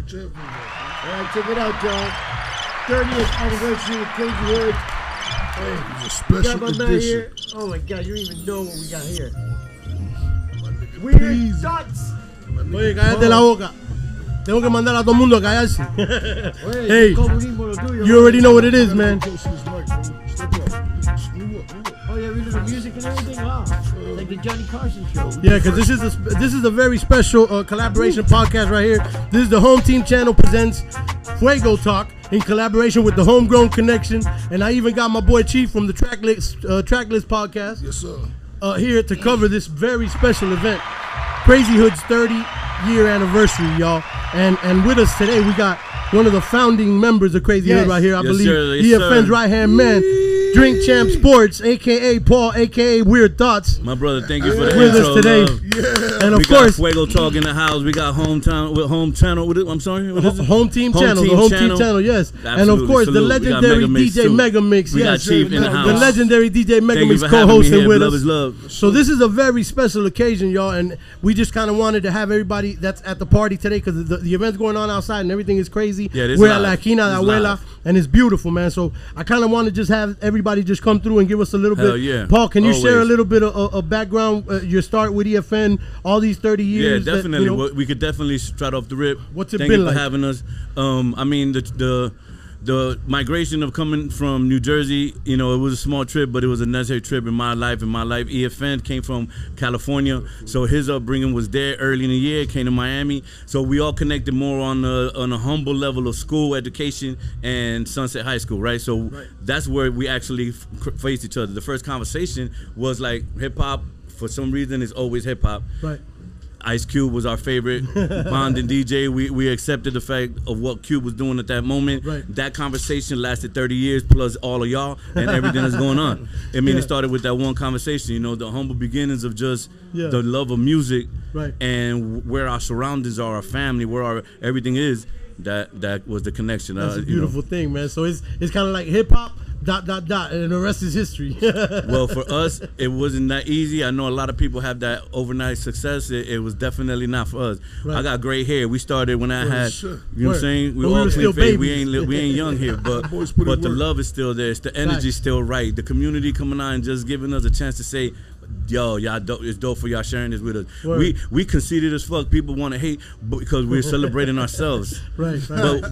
champions. All right, check it out, y'all. 30th anniversary of Crazy Hood. It's a We special got my man edition. here. Oh my God, you don't even know what we got here. My nigga Weird Peasy. Thoughts. My nigga Oye, cállate la boca. Tengo que mandar a todo el mundo a callarse. Oye, Hey, el comunismo lo tuyo, you already know what it is, man. Close to this mic, bro. Step up. Move up. Oh, yeah, we do the music and everything. Wow, like the Johnny Carson show. Yeah, because this is a very special collaboration podcast right here. This is the Home Team Channel presents Fuego Talk in collaboration with the Homegrown Connection, and I even got my boy Chief from the Tracklist podcast Yes, sir. here to cover this very special event, Crazy Hood's 30-year anniversary, y'all. And with us today, we got one of the founding members of Crazy Hood right here. I believe EFN's right-hand man, Drink Champ Sports, a.k.a. Paul, a.k.a. Weird Thoughts. My brother, thank you for the With intro, us today. love. Yeah. And of We course, got Fuego Talk in the house. We got Home Channel. I'm sorry. What is it? Home Team Channel, the Home Team Channel, yes. And of Absolutely. course, the Salute. We got legendary Megamix DJ too. Megamix, We got yes. Chief in the house. The legendary DJ Thank you Megamix for having me co-hosting here. with Love us. is love. So this is a very special occasion, y'all, and we just kind of wanted to have everybody that's at the party today because the event's going on outside and everything is crazy. Yeah, this We're at live. La Esquina de This Abuela, live. and it's beautiful, man. So I kind of want to just have everybody just come through and give us a little Hell bit. yeah. Paul, can you share a Always. little bit of background, your start with EFN, all these 30 Yeah, years? that, definitely. you know, Well, we could definitely start off the rip. What's it Thank been you for like? having us. I mean, the migration of coming from New Jersey, you know, it was a small trip, but it was a necessary trip in my life. EFN came from California, so his upbringing was there early in the year. Came to Miami, so we all connected more on a humble level of school education and Sunset High School, right? So that's where we actually faced each other. The first conversation was like hip hop. For some reason, it's always hip hop. right. Ice Cube was our favorite bonding DJ. We accepted the fact of what Cube was doing at that moment. Right. That conversation lasted 30 years plus all of y'all and everything that's going on. I mean, Yeah. it started with that one conversation, you know, the humble beginnings of just Yeah. the love of music Right. and where our surroundings are, our family, where our everything is. That was the connection. That's a you know. beautiful thing, man. So it's kind of like hip hop, ... and the rest is history. Well, for us, it wasn't that easy. I know a lot of people have that overnight success. It was definitely not for us. Right. I got gray hair. We started when I had, sure. you know what I'm Word. saying? But we all were clean still face. babies. We ain't young here, but Boys put in the work. love is still there. It's the energy Facts. still right. The community coming on and just giving us a chance to say, yo, y'all dope. It's dope for y'all sharing this with us. Word. We conceited as fuck. People want to hate because we're celebrating ourselves. Right.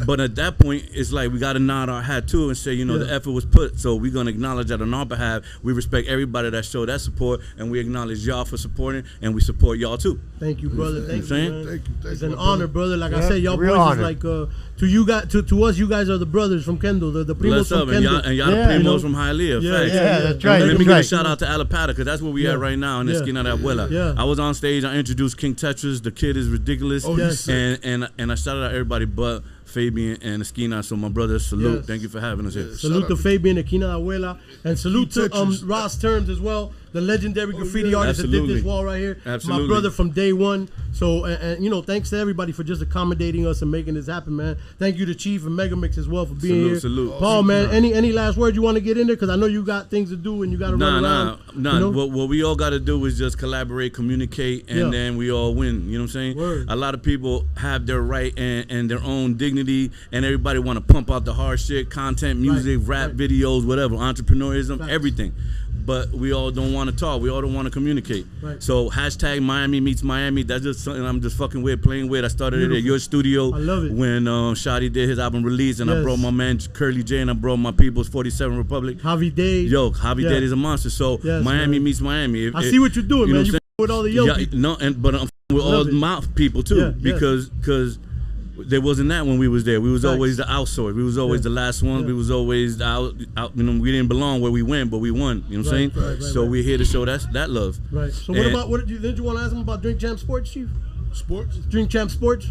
But at that point, it's like we got to nod our hat too and say, you know, Yeah. the effort was put. So we're gonna acknowledge that on our behalf. We respect everybody that showed that support, and we acknowledge y'all for supporting, and we support y'all too. Thank you, brother. Thank you, saying? man. Thank you. It's an my honor, brother. Like I Yeah, said, y'all real boys honor. is like to you guys, to us, you guys are the brothers from Kendall, the primos Bless from up, and Kendall. y'all Yeah. the You know? primos from Hialeah. Yeah, Facts. Yeah, that's right. Let me That's give a right. shout out to Alapata because that's where we at right now in Yeah. Esquina de Abuela. Yeah. I was on stage. I introduced King Tetris. The kid is ridiculous. Oh, Yes. and I shouted out everybody but Fabian and Esquina. So my brother, salute. Yes. Thank you for having us here. Salute Shout to out. Fabian, Esquina de Abuela, and salute to Tetris. Ross Terms as well, the legendary graffiti yeah. artist that did Absolutely. this wall right here. Absolutely. My brother from day one. So, and you know, thanks to everybody for just accommodating us and making this happen, man. Thank you to Chief and Megamix as well for being Salute, here. salute. Paul, man, any last words you want to get in there? Because I know you got things to do and you got to run around. Nah. You know? What we all got to do is just collaborate, communicate, and Yeah. then we all win. You know what I'm saying? Word. A lot of people have their right and their own dignity, and everybody want to pump out the hard shit, content, music, rap right. videos, whatever, entrepreneurism, Facts. everything. But we all don't want to talk. We all don't want to communicate. Right. So hashtag Miami meets Miami. That's just something I'm just fucking with, playing with. I started it at Beautiful. your studio I love it. when Shadi did his album release, and I Yes. brought my man Curly J, and I brought my people's 47 Republic. Javi Day. Yo, Javi Yeah. Daddy's a monster. So Yes, Miami man. meets Miami. I see what you're doing, you know man. what You I'm with all the young yeah, people. no, but I'm with all Love it. my people too, Yeah, yeah. because there wasn't that when we was there. We was Facts. always the outsource. We was always Yeah. the last ones. Yeah. We was always the out. You know, we didn't belong where we went, but we won. You know what I'm Right, saying? right, right, So right. we're here to show that love. Right. So what And- about, did you want to ask him about Drink Champ Sports, Chief? Sports. Drink Champ Sports?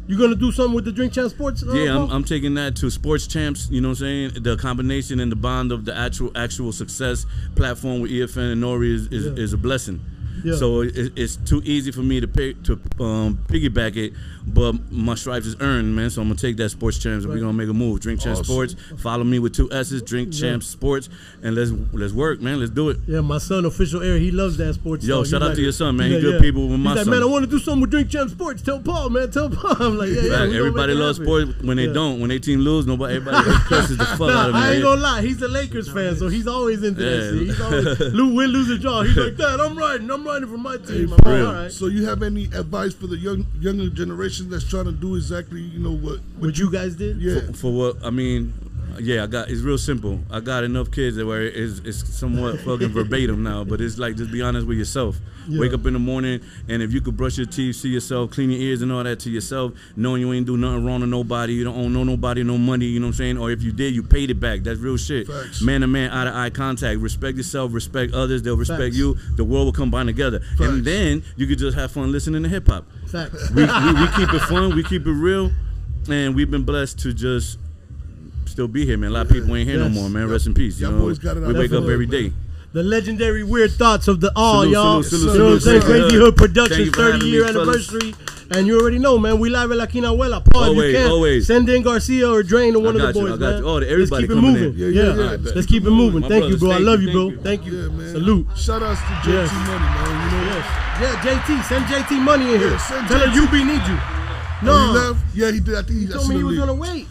You going to do something with the Drink Champ Sports? Yeah, Paul? I'm taking that to Sports Champs. You know what I'm saying? The combination and the bond of the actual success platform with EFN and Nori is a blessing. Yeah. So it's too easy for me to piggyback it. But my stripes is earned, man. So I'm gonna take that Sports Champs and we're gonna make a move. Drink Champs Sports. Follow me with 2 S's. Drink Champs Sports, and let's work, man. Let's do it. Yeah, my son, official Air, he loves that sports. Yo, talk. shout He's out like, to your son, man. he's He like, good people with my he's son. Like, man, I want to do something with Drink Champs Sports. Tell Paul, man. Tell Paul. I'm like, yeah. Everybody loves sports. When they don't, when they team lose, everybody curses the fuck out of me. I ain't gonna lie. He's a Lakers fan, so he's always into that shit. He's always win, lose, or draw. He's like, Dad, I'm riding for my team. Hey, I'm like, all right. So you have any advice for the younger generation that's trying to do exactly, what you guys did? Yeah. For what? I mean, yeah, it's real simple. I got enough kids that where it's somewhat fucking verbatim now, but it's like, just be honest with yourself. Yeah. Wake up in the morning, and if you could brush your teeth, see yourself, clean your ears and all that to yourself, knowing you ain't do nothing wrong to nobody, you don't owe nobody no money, you know what I'm saying? Or if you did, you paid it back. That's real shit. Facts. Man to man, eye to eye contact. Respect yourself, respect others, they'll respect you. The world will combine together. Facts. And then you could just have fun listening to hip hop. Facts. We keep it fun, we keep it real, and we've been blessed to just still be here, man. A lot of people ain't here no more, man. Rest in peace. You know, boys got it out we wake up there, every man. day. The legendary Weird Thoughts of the all, y'all. Salute, you know what I'm saying? salute. Crazy Hood Productions, Thank you for 30-year having me, anniversary. And you already know, man, we live at La Quinahuela. Paul, if you can, always. send in Garcia or Drain to one of the got you, boys, I got man. you. Oh, Let's everybody keep it coming moving. Yeah. in. All right, Let's keep it moving. My Thank you, brothers, bro. I thank love you, you, bro. thank you. Thank you. Yeah, man. Salute. Shout outs to JT Yes. Money, man. Yes. Yeah, JT. Send JT money in here. send Tell her JT. UB need you. He No. left? Yeah, he did. I think He told me he was going to wait.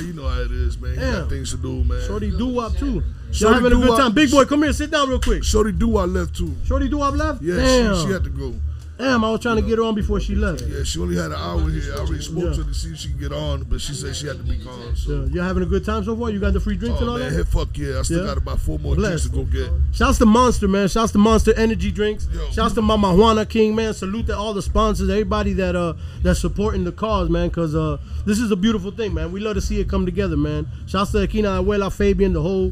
You know how it is, man. He Damn. got things to do, man. Shorty Doo-Wop, too. Y'all Shorty having a good Doo-Wop- time. Big boy, come here. Sit down real quick. Shorty Doo-Wop left, too. Shorty Doo-Wop left? Yeah, Damn. she had to go. Damn, I was trying to get her on before she left. Yeah, she only had an hour here. I already spoke to her to see if she could get on, but she said she had to be gone. So. Yeah. You having a good time so far? You got the free drinks and all man, that? hey, fuck yeah. I still got about 4 more drinks to go get. Shouts to Monster, man. Shouts to Monster Energy Drinks. Yo. Shouts to Mama Juana King, man. Salute to all the sponsors, everybody that that's supporting the cause, man, because this is a beautiful thing, man. We love to see it come together, man. Shouts to Aquina Abuela, Fabian, the whole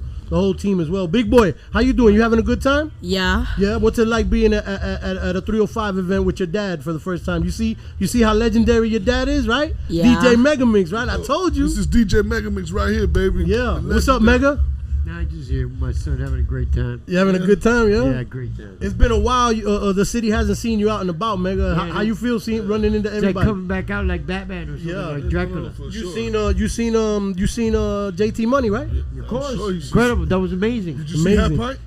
team as well. Big boy, how you doing? You having a good time? Yeah. Yeah. What's it like being at a 305 event with your dad for the first time? You see how legendary your dad is, right? Yeah. DJ Megamix, right? I told you. This is DJ Megamix right here, baby. Yeah. The What's up, legendary. Mega? Nah, I just here with my son having a great time. You having a good time, yeah? Yeah, great time. It's been a while. The city hasn't seen you out and about, Mega. How you feel running into It's like everybody? coming back out like Batman or something, Yeah. like Dracula. For You sure. seen JT Money, right? Of course, Sure, you- incredible. That was amazing. Did you see Half Amazing. Pint?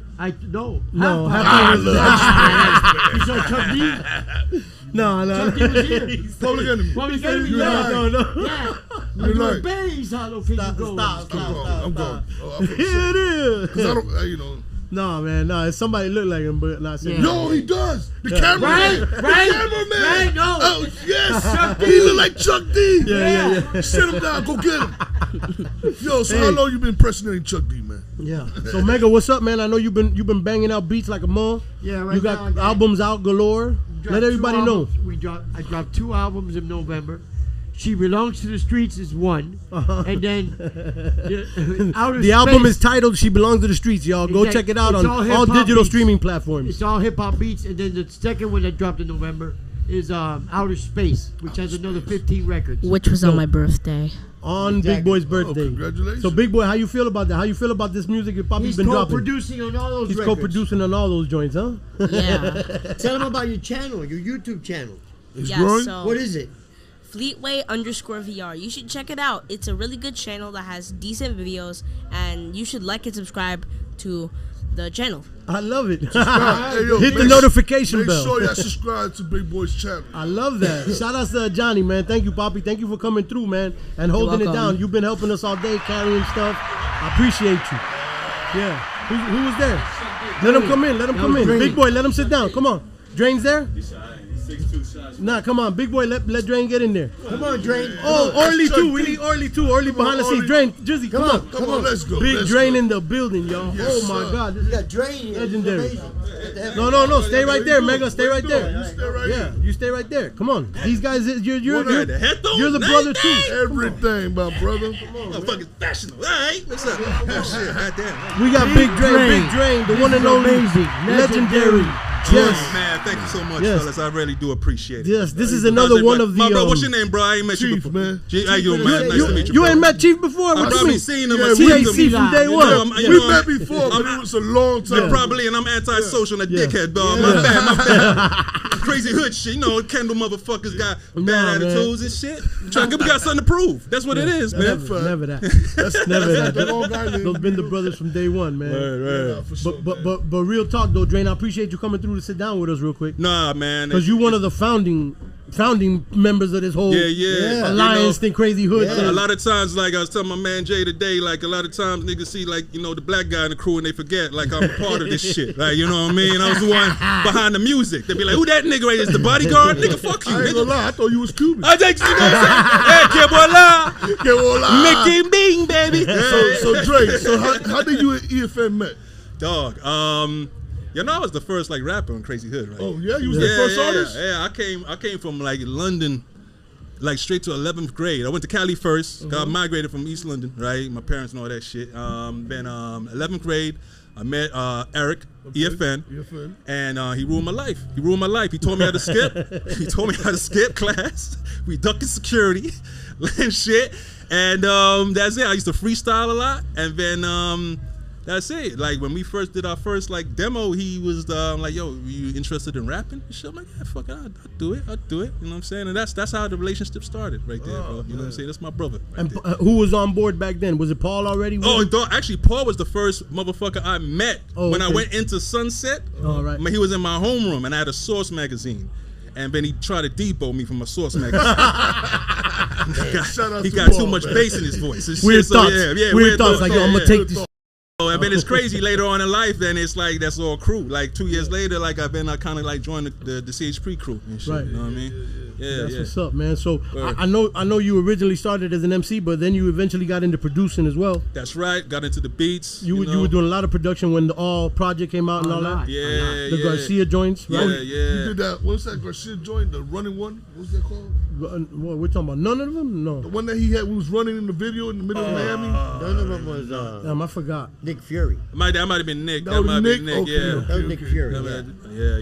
No, Half Half Pint. Pint was- You saw Chuck D? No. Chuck D was here. Public Enemy. Public Enemy, You yeah. lying. No. Yeah. You're You're lying. Bays, hollow can you go? Stop. I'm going. Oh, I'm Here it is. Because I don't, No, man, no. Somebody look like him, but not saying. Yeah. No, he does. The cameraman. Right, The right, cameraman. right, no. Oh, yes. He look like Chuck D. Yeah. Sit him down. Go get him. Yo, so how long you been impersonating Chuck D, man? Yeah. So Mega, what's up, man? I know you've been banging out beats like a mom. Yeah, right You now I got got- albums out galore. Dropped Let everybody 2 know. albums. I dropped 2 albums in November. She Belongs to the Streets is one. And then Outer The album Space, is titled "She Belongs to the Streets." Y'all go Exactly. check it out It's on all all hip-hop digital beats. streaming platforms. It's all hip hop beats. And then the second one that dropped in November is Outer Space, which has another 15 records. Which was on my birthday. On Exactly. Big Boy's birthday. congratulations. So Big Boy, how you feel about that? How you feel about this music that Poppy's He's been dropping? co-producing on all those He's records. co-producing on all those joints, huh? Yeah. Tell him about your channel, your YouTube channel. It's Yeah, growing? so What is it? Fleetway_VR. You should check it out. It's a really good channel that has decent videos, and you should like and subscribe to the channel. I love it. Hey, yo, Hit the make- notification Make bell. sure y'all subscribe to Big Boy's channel. I love that. Shout out to Johnny, man. Thank you, Poppy. Thank you for coming through, man, and holding it welcome. down. You've been helping us all day, carrying stuff. I appreciate you. Yeah. Who was there? Let him come in. Let him That come was in. Drain. Big Boy, let him sit down. Come on. Drain's there? Nah, come on. Big Boy, let Drain get in there. Come on, Drain. Oh, Orly Chuck too. We D. need Orly too. Orly behind the Orly. scenes. Drain, Drizzy, come on. Come on, let's go. Big let's Drain go. in the building, y'all. Yes, Oh my sir. God. This You is got Drain here. legendary. Amazing. No. Stay right there, Mega. Stay right You there. stay right Yeah, here. you stay right there. Come on. These guys, you're What the brother too. Everything, my brother. Fucking fashionable. All right, what's up? Oh, shit, goddamn. We got Big Drain, Drain. Big Drain, the This one is and only amazing. legendary Yes. Man, thank you so much, Yes. fellas. I really do appreciate it. Yes, this is another one of the. My bro, what's your name, bro? I ain't met you Chief, before. man. How you, man? Nice to meet you, You bro. ain't met Chief before? I've What you probably mean? seen him. Yeah, I've we seen TAC him. from day You one. know, I'm- you We know, met before, but it was a long time. Yeah, probably, and I'm antisocial and a dickhead, dog. My bad. Crazy hood shit. You know, Kendall motherfuckers got bad attitudes and shit. We got something to prove. That's what it is, man. Never that. That's Never that. the long guy name. Those been the brothers from day one, man. Yeah, for sure, But real talk though, Drain, I appreciate you coming through to sit down with us real quick. Nah, man. Because you one of the founding members of this whole Yeah. alliance thing, Crazy Hood. A lot of times, like I was telling my man Jay today, like a lot of times niggas see like, you know, the black guy in the crew and they forget like I'm a part of this shit. Like, you know what I mean? I was the one behind the music. They be like, who that nigga right is the bodyguard? Nigga, fuck you, I ain't gonna nigga. lie, I thought you was Cuban. I think you know what I'm saying? Hey, Kebola. Okay, well, Mickey Bing, baby. so Dre, so how did you and EFN met? Dog, you know I was the first like rapper on Crazy Hood, right? Oh yeah, you was the first artist? Yeah, I came from like London, like straight to 11th grade. I went to Cali first, got migrated from East London, right? My parents and all that shit. Then 11th grade, I met Eric, EFN, and he ruined my life. He ruined my life. He taught me how to skip. He taught me how to skip class. We ducking security and shit. And that's it. I used to freestyle a lot. And then that's it. Like when we first did our first like demo, he was like, "Yo, you interested in rapping?" And shit. I'm like, "Yeah, fuck it, I'll do it. I'll do it." You know what I'm saying? And that's how the relationship started right there, bro. You know what I'm saying? That's my brother. Right And there. who was on board back then? Was it Paul already? Oh, dog, actually, Paul was the first motherfucker I met when I went into Sunset. All right. He was in my homeroom, and I had a Source magazine. And then he tried to depot me from a Source magazine. Shout out he to got Paul, too much man. bass in his voice. and Weird shit, so thoughts. Weird thoughts. Like, yo, I'm gonna take this. Oh, I mean, it's crazy later on in life. Then it's like that's all crew. Like 2 years later, like I've been kind of like joined the CH3 crew and shit. Right. You know what I mean? Yeah, That's yeah. what's up, man. So I know you originally started as an MC, but then you eventually got into producing as well. That's right. Got into the beats. You were doing a lot of production when the All project came out and all that. Yeah, The Garcia joints, right? Yeah, You did that. What's that Garcia joint? The running one. What's that called? What, we're talking about none of them? No. The one that he had. We was running in the video in the middle of Miami. None of them was Damn, I forgot. Nick Fury. That might have been Nick. That That was might have been Nick? Nick. Okay, Yeah. okay. That was Nick Fury.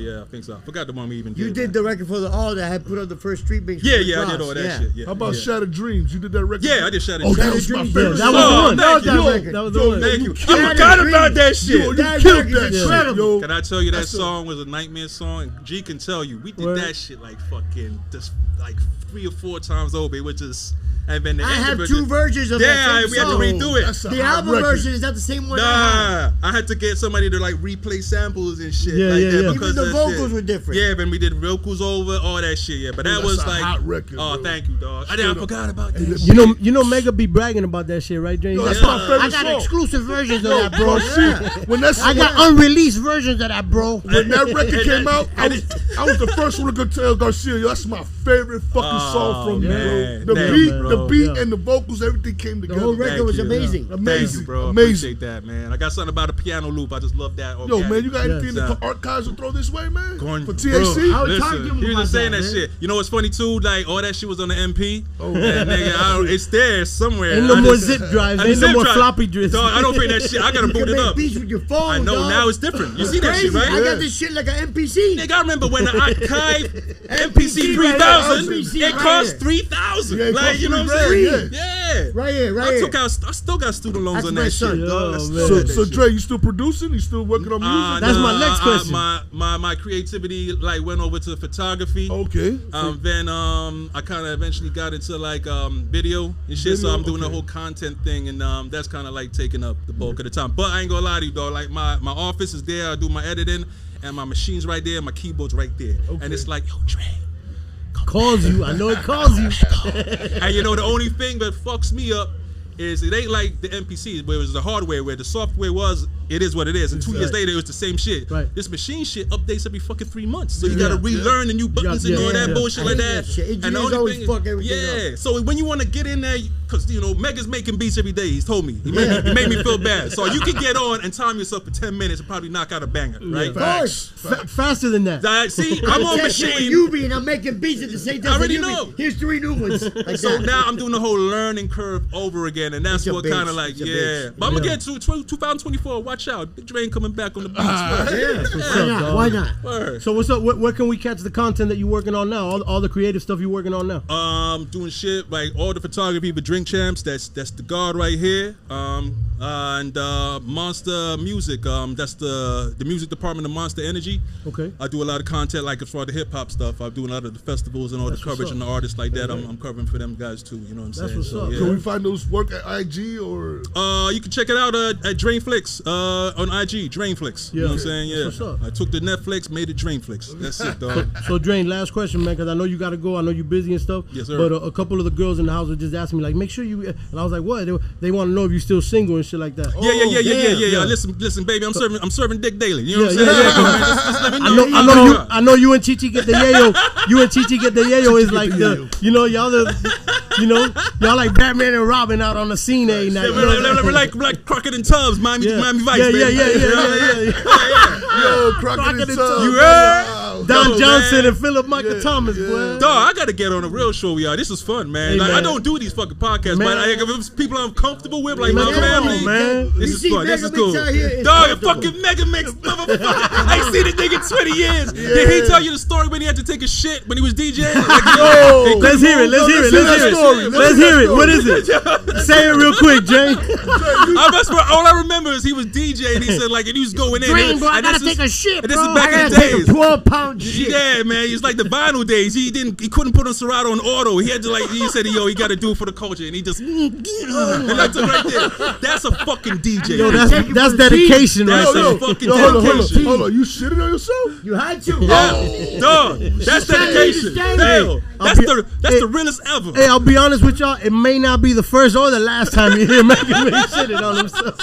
Yeah, I think so. I forgot the one we even did. You did the record for the All that had put on the first Street Mix. Yeah, with I Ross. did all that shit. Yeah. How about yeah. Shattered Dreams? You did that record? Yeah, I did Shattered Oh, Dreams. that was my Dreams, favorite That was song. the one. That was Yo, that record. that was the Yo, one. Thank you. you I killed forgot that. about that shit. Yo, you That killed record that is shit, incredible. yo. Can I tell you that That's a- song was a nightmare song? G can tell you. We did Word. that shit like fucking just like 3 or 4 times over. It was just and then the I have end 2 versions of Yeah, that same we had to song. redo it. That's a The hot album record. version is not the same one. I Nah, I had to get somebody to like replay samples and shit. Yeah, like yeah, that yeah. because Even the of that vocals shit. were different. Yeah, then we did vocals over all that shit. Yeah, but that That's was a like hot record, Oh, bro. thank you, dog. I forgot about that. And shit. You know, Mega be bragging about that shit, right, James? Yo, that's Yeah. my favorite I got song. exclusive versions of that, bro. Garcia, when that I got unreleased versions of that, bro. when that record And came that- out, I was the first one to go tell Garcia, yo, that's my favorite fucking song from you, man. bro. The Thank beat, you, the bro. beat, Yeah. and the vocals, everything came The together. whole record Thank was you. amazing. Thank Amazing, you, bro. amazing. Appreciate that, man. I got something about a piano loop. I just love that. Yo, man, you got Yeah. anything for archives to throw this way, man? Going, For THC? I was Listen, talking to him he was about just saying that, that man. shit. You know what's funny too? Like all that shit was on the MP. Oh. And nigga, it's there somewhere. Ain't no I more just- zip drives. I Ain't just no zip more drive. floppy drives. Dog, I don't bring that shit. I gotta You boot can it make up. beats with your phone. I know dog. now it's different. You see that Crazy. shit, right? I got this shit like an MPC. Nigga, I remember when the archive MPC right 3000, here, MPC it right cost here. 3,000. Yeah, it Like cost you know what I'm 3 saying? grand, Yeah. Right here, right I here. took out. I still got student loans That's on my that son. shit, dog. I still man. So, got that so shit. Dre, you still producing? You still working on music? That's my next question. My creativity like went over to photography. Okay. Then I kind of eventually got into like video and shit. So Video, I'm doing the okay. whole content thing, and that's kind of like taking up the bulk of the time. But I ain't gonna lie to you, though. Like my office is there. I do my editing, and my machine's right there. My keyboard's right there, and it's like, yo, Dre. Calls you. I know it calls you. And you know the only thing that fucks me up is it ain't like the NPCs where it was the hardware, where the software was, it is what it is. And 2 years later, it was the same shit. Right. This machine shit updates every fucking 3 months. So you gotta relearn the new buttons and all that bullshit I like hate that. that shit. And the Engineers only always thing fuck everything yeah. So when you wanna get in there, cause you know, Mega's making beats every day, he's told me. He made me feel bad. So you can get on and time yourself for 10 minutes and probably knock out a banger, right? Of course. Faster than that. See, I'm on That's what machine. you be, and I'm making beats at the same time. I already You be, know. Here's 3 new ones. Like So that. now I'm doing the whole learning curve over again, and that's It's a what bitch. kind of like, It's a yeah. bitch. But I'm gonna get to 2024. Watch watch out. Big Drain coming back on the beats. Why not? Why not? Word. So what's up? Where can we catch the content that you're working on now? All the creative stuff you're working on now. Doing shit like all the photography with Drink Champs. That's the guard right here. And Monster Music. That's the music department of Monster Energy. Okay. I do a lot of content like as far as the hip hop stuff. I do a lot of the festivals and all the coverage and the artists like that. I'm covering for them guys too. You know what I'm saying? What's up. Yeah. Can we find those work at IG or? You can check it out at Drainflix on IG. Drainflix. You know what I'm saying? Yeah. That's what's up. I took the Netflix, made it Drainflix. That's it, dog. So Drain, last question, man, because I know you got to go. I know you're busy and stuff. Yes, sir. But a couple of the girls in the house were just asking me, like, make sure you. And I was like, what? They want to know if you're still single and shit like that. Yeah. Listen, baby. I'm serving dick daily. You know what I'm saying? Just let me know. I know you and Chichi get the yayo. You and Chichi get the yayo is like the, y'all like Batman and Robin out on the scene every night. We're like Crockett and Tubbs, Miami Vice, baby. Yo, Crockett and Tubbs. You heard? Don Johnson and Philip Michael Thomas, boy. Dog, I gotta get on a real show, y'all. This is fun, man. Hey, like, man. I don't do these fucking podcasts, Man. but if it's people I'm comfortable with, like Man, my come family, on, man. this You is see fun. This Mega is Mix cool. out here is Dog, a comfortable. fucking Mega Mix, motherfucker. I ain't seen the nigga in 20 years. Did he tell you the story when he had to take a shit when he was DJing? Like, Yo, Let's hear it. Let's hear it. What is it? Say it real quick, Jay. All I remember is he was DJing. He said like, and he was going in. Drain, bro, I and gotta this is- take a shit, and this is bro. back I in the gotta take days. a 12-pound shit. Yeah, man, it's like the vinyl days. He couldn't put on Serato on auto. He had to he said, yo, he got to do it for the culture, and he just and that's it right there. That's a fucking DJ. Yo, that's dedication right That's there. a fucking hold dedication. on. You shitting on yourself? You had to. Yeah, dog, that's dedication. Hell, that's the realest ever. Hey, I'll be honest with y'all. It may not be the first or the last time you hear Megan Mix shitting on himself.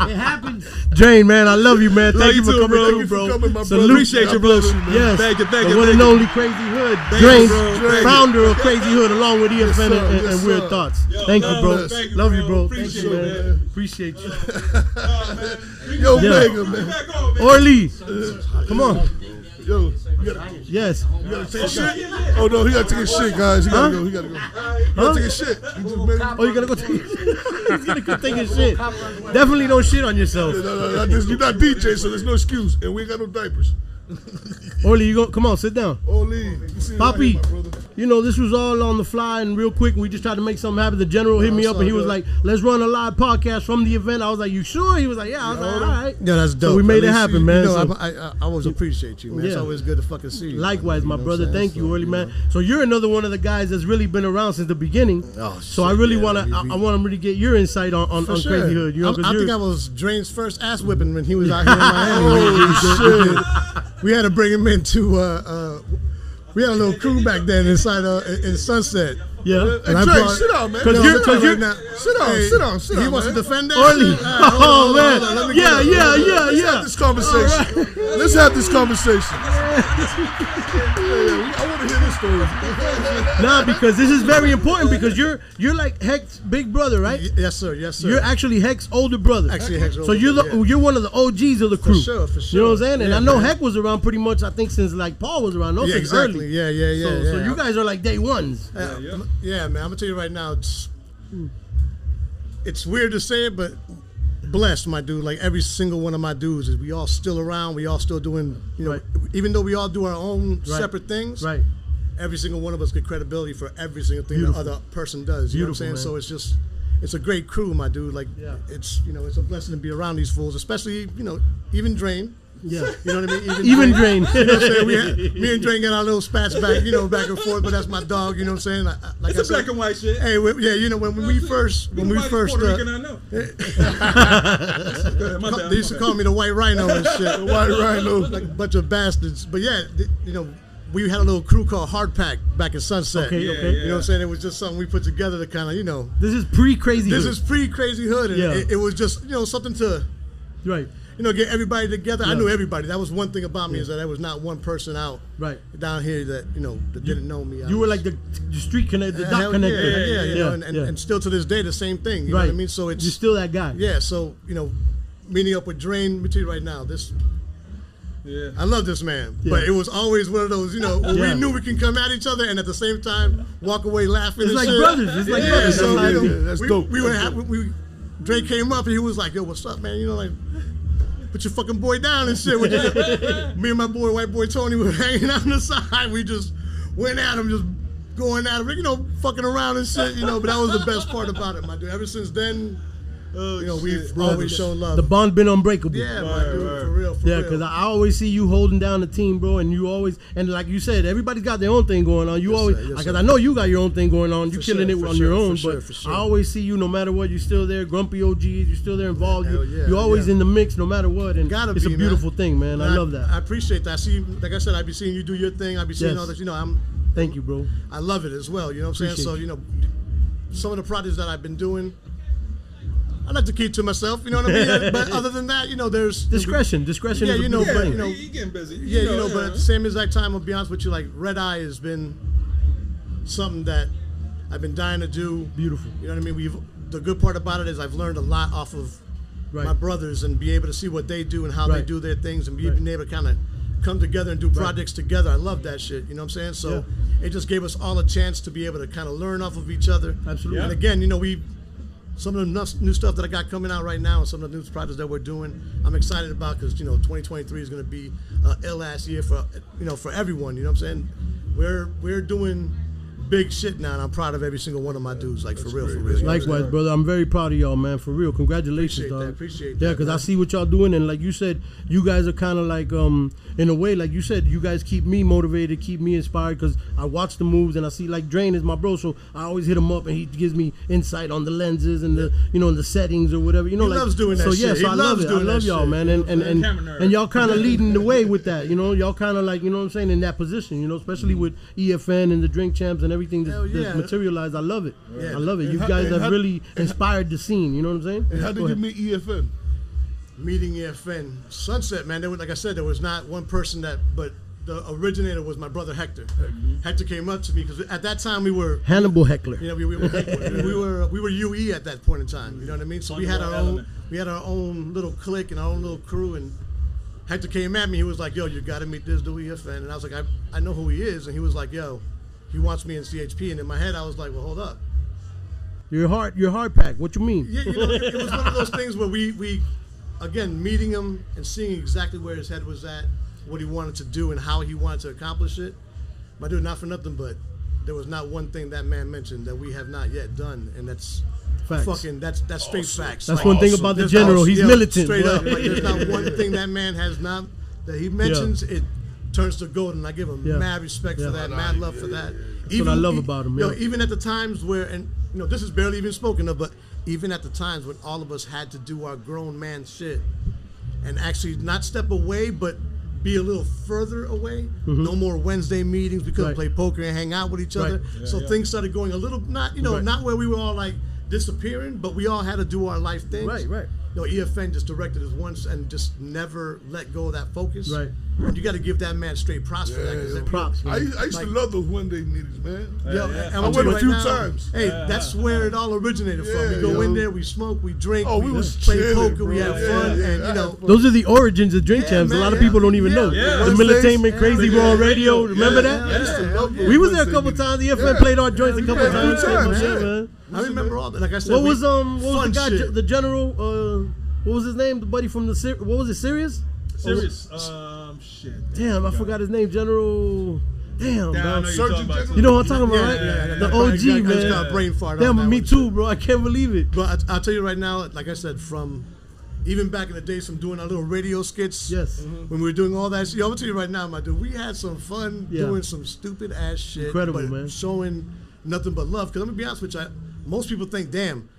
It happens. Drain, man, I love you, man. Thank you you for too, coming bro. through, Thank you bro. for coming, my Salute. brother. Appreciate you, bro. Yes, Thank you, the one and only Crazy Hood, Drain, bro. founder of Crazy Hood, along with EFN sir. and Yes, Weird sir. Thoughts. Thank you, bro. Thank you, Love bro. you, bro. Appreciate Thank you, it, man. Appreciate you. Yo, Yeah. Mega, man. Orly, come on. Yo, Yes. you gotta take a shit. Oh no, he gotta take a shit, guys. He gotta go. He gotta take a shit. He just made Oh, you gotta go take He's gonna go take his shit. Definitely don't shit on yourself. No, you're not DJ, so there's no excuse, and we ain't got no diapers. Orly, you go. Come on, sit down. Oli, you see it right Poppy, here, my brother. you know, this was all on the fly and real quick. We just tried to make something happen. The general hit me up and he was like, let's run a live podcast from the event. I was like, you sure? He was like, yeah. I was like, all right. Yeah, that's dope. So we made At it least happen, man. You know, So- I always appreciate you, man. It's Yeah. always good to fucking see you. Likewise, You my know what brother. I'm saying? Thank you, So, Orly, man. know. So you're another one of the guys that's really been around since the beginning. Oh, So I shit, really yeah, want to, I want to really get your insight on For sure. Crazy Hood. You know, 'cause I you're- think I was Drain's first ass whipping when he was out here in Miami. We had to bring him into. We had a little crew back then inside in Sunset. yeah. Hey, Drake, sit down, man. Cause No, you're- sit cause down you're- right now. Sit down, sit He down, wants man. to defend that. Orly. shit? All right, Oh, hold on, let me man. get up. Yeah. Have this conversation. Let's have this conversation. I want to hear this story. Nah, because this is very important because you're like Heck's big brother, right? Yes, sir. Yes, sir. You're actually Heck's older brother. Actually Heck's So older you're brother, you're one of the OGs of the crew. sure, for You know what I'm sure. saying? And Yeah, I know man. Heck was around pretty much. I think since like Paul was around. No, Yeah, since exactly. early. Yeah, yeah, yeah. So you guys are like day ones. Yeah, man. I'm gonna tell you right now. It's weird to say it, but blessed, my dude. Like every single one of my dudes is we all still around. We all still doing. You know, Right. even though we all do our own Right. separate things. Right. Every single one of us get credibility for every single thing Beautiful. the other person does. You know what I'm Beautiful, saying? man. So it's a great crew, my dude. Like Yeah. it's it's a blessing to be around these fools, especially even Drain. Yeah. You know what I mean? Even Drain. You know what I'm saying? Me and Drain got our little spats back, back and forth. But that's my dog. You know what I'm saying? Like It's a black and white shit. Hey, when we first Puerto Rican, I know. Go ahead, my bad, they used to call me the White Rhino and shit. The White Rhino. Like a bunch of bastards. But yeah, we had a little crew called Hard Pack back in Sunset. Okay, okay. You know what I'm saying? It was just something we put together to kind of, This is pre-Crazy this Hood. is pre-Crazy Hood. And Yeah. it was just, something to, Right. get everybody together. I Yeah. knew everybody. That was one thing about me is that there was not one person out Right. down here that, that didn't know me. You were like the street connect, the dot Hell connector. Yeah, and still to this day, the same thing. You know right. what I mean? So it's you're still that guy. yeah. So meeting up with Drain. Let me tell you right now, Yeah. I love this man, Yeah. but it was always one of those, where Yeah. we knew we can come at each other and at the same time walk away laughing. It's and like shit. brothers. It's like brothers. So, That's how it is. That's dope. We That's were dope. Dre came up and he was like, yo, what's up, man? You know, like, put your fucking boy down and shit. Me and my boy, white boy Tony, were hanging out on the side. We just went at him, just going at him, you know, fucking around and shit, you know. But that was the best part about it, my dude. Ever since then, you know, we've always shown love. The bond been unbreakable. Yeah, my dude, for real. Yeah, because I always see you holding down the team, bro, and you always, and like you said, everybody's got their own thing going on. You always, because I know you got your own thing going on. You're killing it on your own, but I always see you, no matter what, you're still there. Grumpy OGs, you're still there involved. You're always in the mix, no matter what, and it's a beautiful thing, man. I love that. I appreciate that. I see, like I said, I be seeing you do your thing. I be seeing all that. You know, Thank you, bro. I love it as well. You know what I'm saying? So, you know, some of the projects that I've been doing, I like to keep to myself, you know what I mean? But other than that, you know, there's discretion. Yeah, is you know, but you know, you getting busy. Yeah, you know, but at the same exact time, I'll be honest with you, like Red Eye has been something that I've been dying to do. Beautiful. You know what I mean? The good part about it is I've learned a lot off of my brothers and be able to see what they do and how they do their things and being able to kind of come together and do projects together. I love that shit. You know what I'm saying? So it just gave us all a chance to be able to kind of learn off of each other. Absolutely. And again, you know, some of the new stuff that I got coming out right now and some of the new projects that we're doing, I'm excited about because, you know, 2023 is going to be an ill-ass year for, you know, for everyone. You know what I'm saying? We're doing big shit now, and I'm proud of every single one of my dudes. Like, for real. Likewise, brother. I'm very proud of y'all, man. For real. Congratulations, dog. Appreciate that. Yeah, because I see what y'all doing, and like you said, you guys are kind of like, in a way, like you said, you guys keep me motivated, keep me inspired, because I watch the moves, and I see, like, Drain is my bro, so I always hit him up, and he gives me insight on the lenses and the, you know, and the settings or whatever. You know, he loves doing that so, shit. Yeah, so I love it. I love y'all, man, and y'all kind of leading the way with that. You know, y'all kind of like, you know what I'm saying, in that position. You know, especially with EFN and the Drink Champs and everything that's materialized. I love it. Yeah. I love it. You guys have really inspired the scene. You know what I'm saying? And how did you meet EFN? Meeting EFN, Sunset, man. There was, like I said, there was not one person but the originator was my brother Hector. Hector came up to me because at that time we were Hannibal Heckler. You know, we were UE at that point in time. You know what I mean? So we had our own little clique and our own little crew. And Hector came at me. He was like, "Yo, you got to meet this dude EFN." And I was like, "I know who he is." And he was like, "Yo, he wants me in CHP." And in my head, I was like, "Well, hold up." Your heart pack. What you mean? Yeah, you know, it was one of those things where we again, meeting him and seeing exactly where his head was at, what he wanted to do, and how he wanted to accomplish it. My dude, not for nothing, but there was not one thing that man mentioned that we have not yet done, and that's facts. That's straight facts. That's like, one thing about the general. He's militant. Straight up, like there's not one thing that man has not that he mentions. It turns to gold, and I give him mad respect for that, mad love for that. That's what I love about him. You know, even at the times where, and you know, this is barely even spoken of, but even at the times when all of us had to do our grown man shit and actually not step away, but be a little further away. No more Wednesday meetings. We couldn't play poker and hang out with each other. So things started going a little, not where we were all like disappearing, but we all had to do our life things. Right. You know, EFN just directed us once and just never let go of that focus. Right. And you got to give that man straight props for that. Props. I used to love those one-day meetings, man. And I went a few times. Hey, that's where it all originated from. We go in there, we smoke, we drink, we was play chilling, poker, we have fun, and you know. Those are the origins of Drink Champs. A lot of people don't even know. The Militainment, Crazy Raw Radio. Remember that? We was there a couple times. The EFN played our joints a couple times. I remember all that. Like I said, what was the guy, the general? What was his name? The buddy from the what was it? Sirius? Sirius. Shit. Damn, I forgot his name. General. Damn, bro. Surgeon General. You know what I'm talking about, right? The OG, man. I just got a brain fart. Damn, me too, bro. I can't believe it. But I'll tell you right now, like I said, from even back in the days from doing our little radio skits. Yes. When we were doing all that shit. I'm gonna tell you right now, my dude, we had some fun doing some stupid ass shit. Incredible, but man. Showing nothing but love. Because I'm gonna be honest with you, most people think, damn,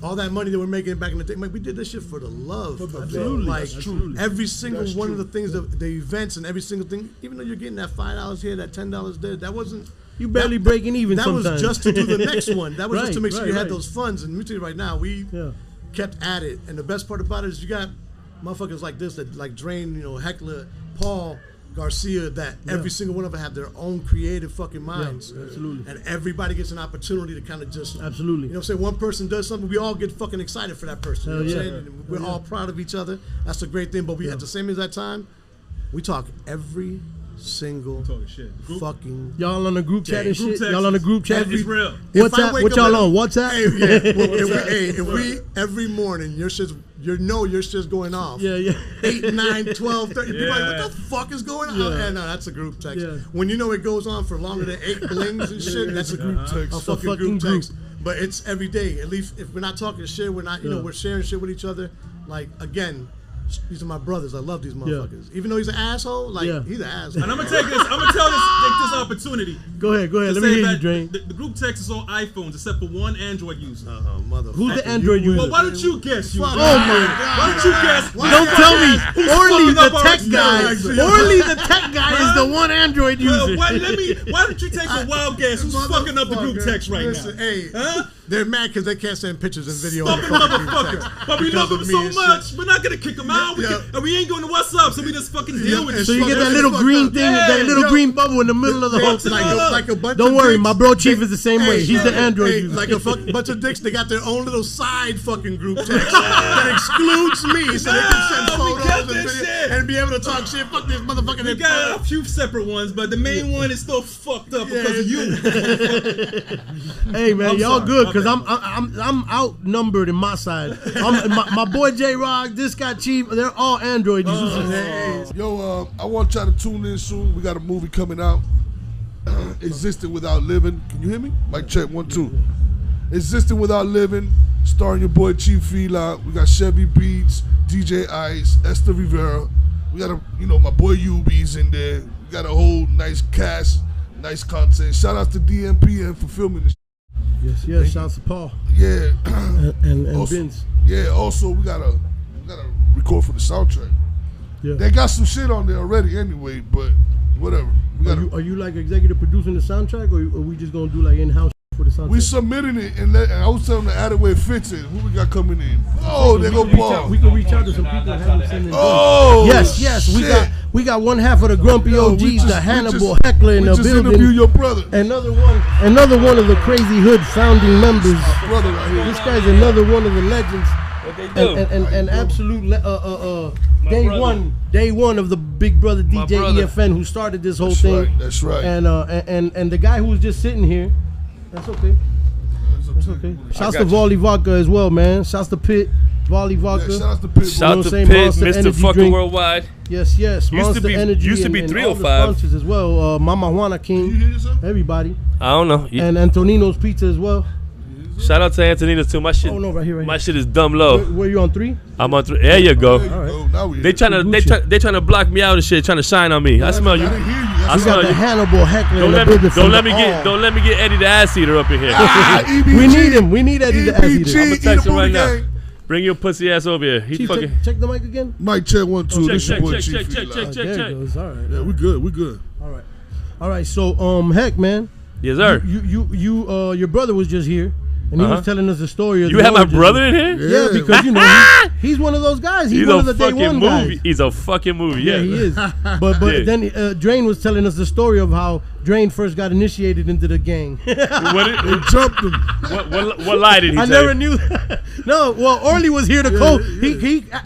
all that money that we're making back in the day, we did this shit for the love. Absolutely. Like, every single one of the things, the events and every single thing, even though you're getting that $5 here, that $10 there, that wasn't... You barely breaking even sometimes. That was just to do the next one. That was just to make sure you had those funds. And let me tell you right now, we kept at it. And the best part about it is you got motherfuckers like this that like Drain, you know, Heckler, Paul, Garcia, that every single one of them have their own creative fucking minds. Yeah, absolutely. And everybody gets an opportunity to kind of just... Absolutely. You know what I'm saying? One person does something, we all get fucking excited for that person. You know what I'm saying? And we're all proud of each other. That's a great thing. But we at the same as that time, we talk every single fucking. Y'all on the group chat and Group shit? text Y'all on the group chat? It's real. WhatsApp? What y'all on? WhatsApp? If we every morning your shit's going off. Yeah. 8, 9, 12, 30. People are like, Yeah. what the fuck is going on? Yeah. No, that's a group text. Yeah. When you know it goes on for longer than 8 blings and shit, that's a group text. A fucking group text. But it's every day. At least if we're not talking shit, we're not, we're sharing shit with each other. Like, again, these are my brothers. I love these motherfuckers. Even though he's an asshole, like, he's an asshole. And I'm gonna take this opportunity. Go ahead. to Let me say hear you, that Drain. the group text is on iPhones except for one Android user. Motherfucker. Who's the Android user? Well, why don't you guess? You Fuck. guys? Oh my Why don't you guess? Don't tell me. Orly, fucking up the our tech guy. experience? Orly, the tech guy, is the one Android Well, user. why don't you take a wild guess? Who's fucking up the group text right Listen, now? Hey, Huh? they're mad because they can't send pictures and video. on the Fucking fucking group motherfuckers. text But we because love of them me so and much. shit. We're not gonna kick them out. Yeah. And we ain't going to what's up, so we just fucking deal with it. So you get that Fuck little up. green thing, Yeah, that little yo. green bubble in the middle of the whole thing. Like a bunch Don't of worry, dicks. my bro Chief is the same way. He's the Android user. Like a bunch of dicks, they got their own little side fucking group text that excludes me, so they can send No, we got photos and that videos shit. and be able to talk shit. Fuck this motherfucker. We got a few separate ones, but the main one is still fucked up because of you. Hey man, I'm y'all sorry, good my because bad. I'm outnumbered in my side. My boy J Rock, this guy Chief, they're all Android users. Yo, I want y'all to tune in soon. We got a movie coming out. Existing Without Living. Can you hear me? Mic check 1 2. Existing Without Living, starring your boy Chief Fila. We got Chevy Beats, DJ Ice, Esther Rivera. We got my boy Yubi's in there. We got a whole nice cast, nice content. Shout out to DMPN for filming this. Yes. Shouts to Paul. Yeah. And also, Vince. Yeah. Also, we gotta record for the soundtrack. Yeah. They got some shit on there already, anyway. But whatever. Are you like executive producing the soundtrack, or are we just gonna do like in-house for the soundtrack? We submitting it, and I was telling them to add it where it fits in. Who we got coming in? Oh, they go Paul. We can reach out to some people and have them send in. Oh, yes. shit. We got one half of the Grumpy OGs, the Hannibal Heckler in the building. Interview your brother. Another one of the Crazy Hood founding members. Brother right here. This guy's another one of the legends. What they do? And absolute day one of the Big Brother DJ EFN who started this whole thing. Right, that's right. And the guy who was just sitting here, that's okay. That's okay. Shouts to Volley Vodka as well, man. Shouts to Pitt, Volley Vodka. Yeah, shout out to Pitt. Shout out to Pitt, Mr. Fucking Worldwide. Yes. Monster Energy. Used to be and 305. all the sponsors as well. Mama Juana King. You hear yourself? Everybody. I don't know. And Antonino's Pizza as well. Shout out to Antonina too. My shit. Oh no, right here. My shit is dumb low. Where you on 3? I'm on 3. There you go. Now we They trying to block me out and shit, trying to shine on me. I smell you. I didn't hear you. I We smell got the you. Hannibal Heckler in the building. Don't let me get Eddie the ass eater up in here. We need him. We need Eddie the ass eater. I'm gonna text him right now. Bring your pussy ass over here. He Chief, fucking. check the mic again. Mic check 1 2. This your boy check, Chief. check. There it goes. All right. Yeah, we good. All right. So Heck, man. Yes, sir. You your brother was just here, and he was telling us the story of You the have my origins. brother in here? Yeah, because he's one of those guys. He's one of the day fucking one movie. guys. He's a fucking movie. Yeah, Yeah, he is. But Yeah. then Drain was telling us the story of how Drain first got initiated into the gang. They jumped him. What lie did he I say? never knew that. No, well, Orly was here to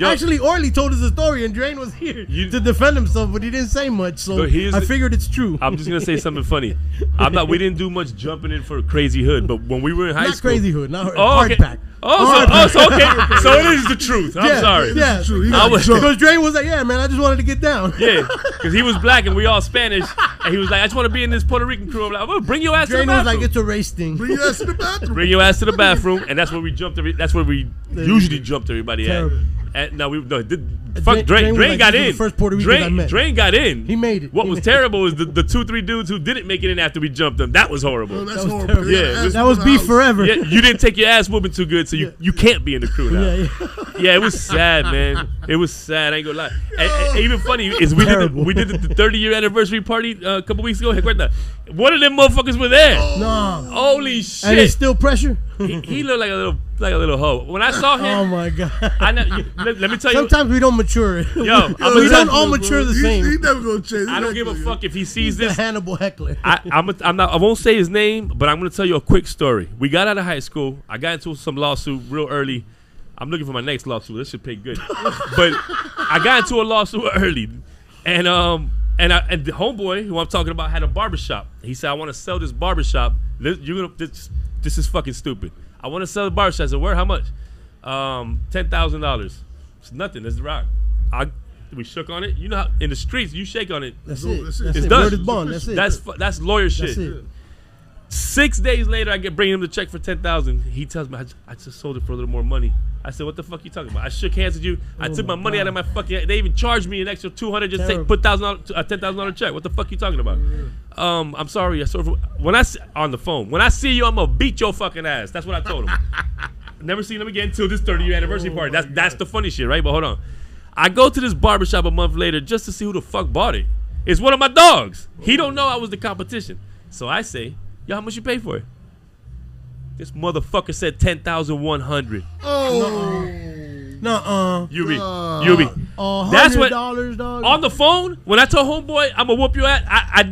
actually Orly told us the story, and Drain was here to defend himself, but he didn't say much, so I figured it's true. I'm just gonna say something funny. We didn't do much jumping in for Crazy Hood, but when we were in high Not school, Crazy Hood, not okay. Hard Pack. So okay, so it is the truth. I'm sorry. Yeah, was because Drain was like, yeah, man, I just wanted to get down. Yeah, because he was black and we all Spanish, and he was like, I just want to be in this Puerto Rican crew. I'm like, well, bring your ass Drain to the was bathroom. like, it's a race thing. Bring your ass to the bathroom. Bring your ass to the bathroom, and that's where we jumped. That's where we usually jumped everybody Terrible. at. And no, Drain Drain was like, got this was in. the first Puerto Rican I met. Drain got in. He made it. What He was made terrible is the 2-3 dudes who didn't make it in after we jumped them. That was horrible. Oh, that's was horrible. terrible. Yeah, that was beef forever. Yeah, you didn't take your ass whooping too good, so you can't be in the crew now. Yeah. It was sad, man. It was sad. I ain't gonna lie. And even funny is we did the 30-year anniversary party a couple weeks ago. Heck, right now, one of them motherfuckers were there. No. Holy shit! And it's still pressure. He looked like a little hoe. When I saw him, Oh my god. let me tell you. Sometimes we don't mature. Yo, we don't all mature the same. He never gonna change. I don't give a fuck if he sees The this. Hannibal Heckler. I won't say his name, but I'm gonna tell you a quick story. We got out of high school. I got into some lawsuit real early. I'm looking for my next lawsuit. This should pay good. But I got into a lawsuit early, and And the homeboy who I'm talking about had a barbershop. He said, I want to sell this barbershop. This is fucking stupid. I want to sell the barbershop. I said, where? How much? $10,000. It's nothing. That's the rock. We shook on it. You know how in the streets you shake on it. That's it. It's That's it. done. Word is bond. That's it. That's lawyer shit. That's it. 6 days later, I bring him the check for $10,000. He tells me I just sold it for a little more money. I said, what the fuck you talking about? I shook hands with you. I took my money out of my fucking. They even charged me an extra $200 just to put $10,000 check. What the fuck you talking about? I'm sorry. On the phone. When I see you, I'm gonna beat your fucking ass. That's what I told him. Never seen him again until this 30-year anniversary party. That's the funny shit, right? But hold on. I go to this barbershop a month later just to see who the fuck bought it. It's one of my dogs. He don't know I was the competition. So I say, yo, how much you pay for it? This motherfucker said $10,100. Oh. Nuh-uh. UB. That's what. $100, on the phone, when I told homeboy, I'm going to whoop your ass, I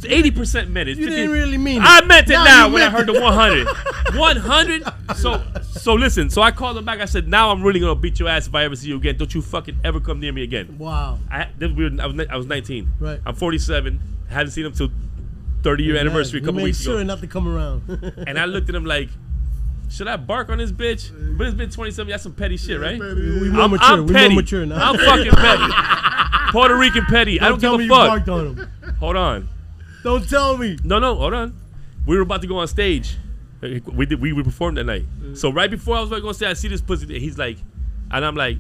80% meant it. You didn't really mean it. I meant it now when I heard the 100. 100? So listen, so I called him back. I said, now I'm really going to beat your ass if I ever see you again. Don't you fucking ever come near me again. Wow. I was 19. Right. I'm 47. Hadn't seen him till 30-year anniversary a couple weeks ago. Make sure not to come around. And I looked at him like, should I bark on this bitch? But it's been 27 years. That's some petty shit, right? We more mature. I'm petty. More mature now. I'm fucking petty. Puerto Rican petty. I don't give a fuck. You barked on him. Hold on. Don't tell me. No, hold on. We were about to go on stage. We performed that night. So right before I was about to go on stage, I see this pussy. He's like, and I'm like,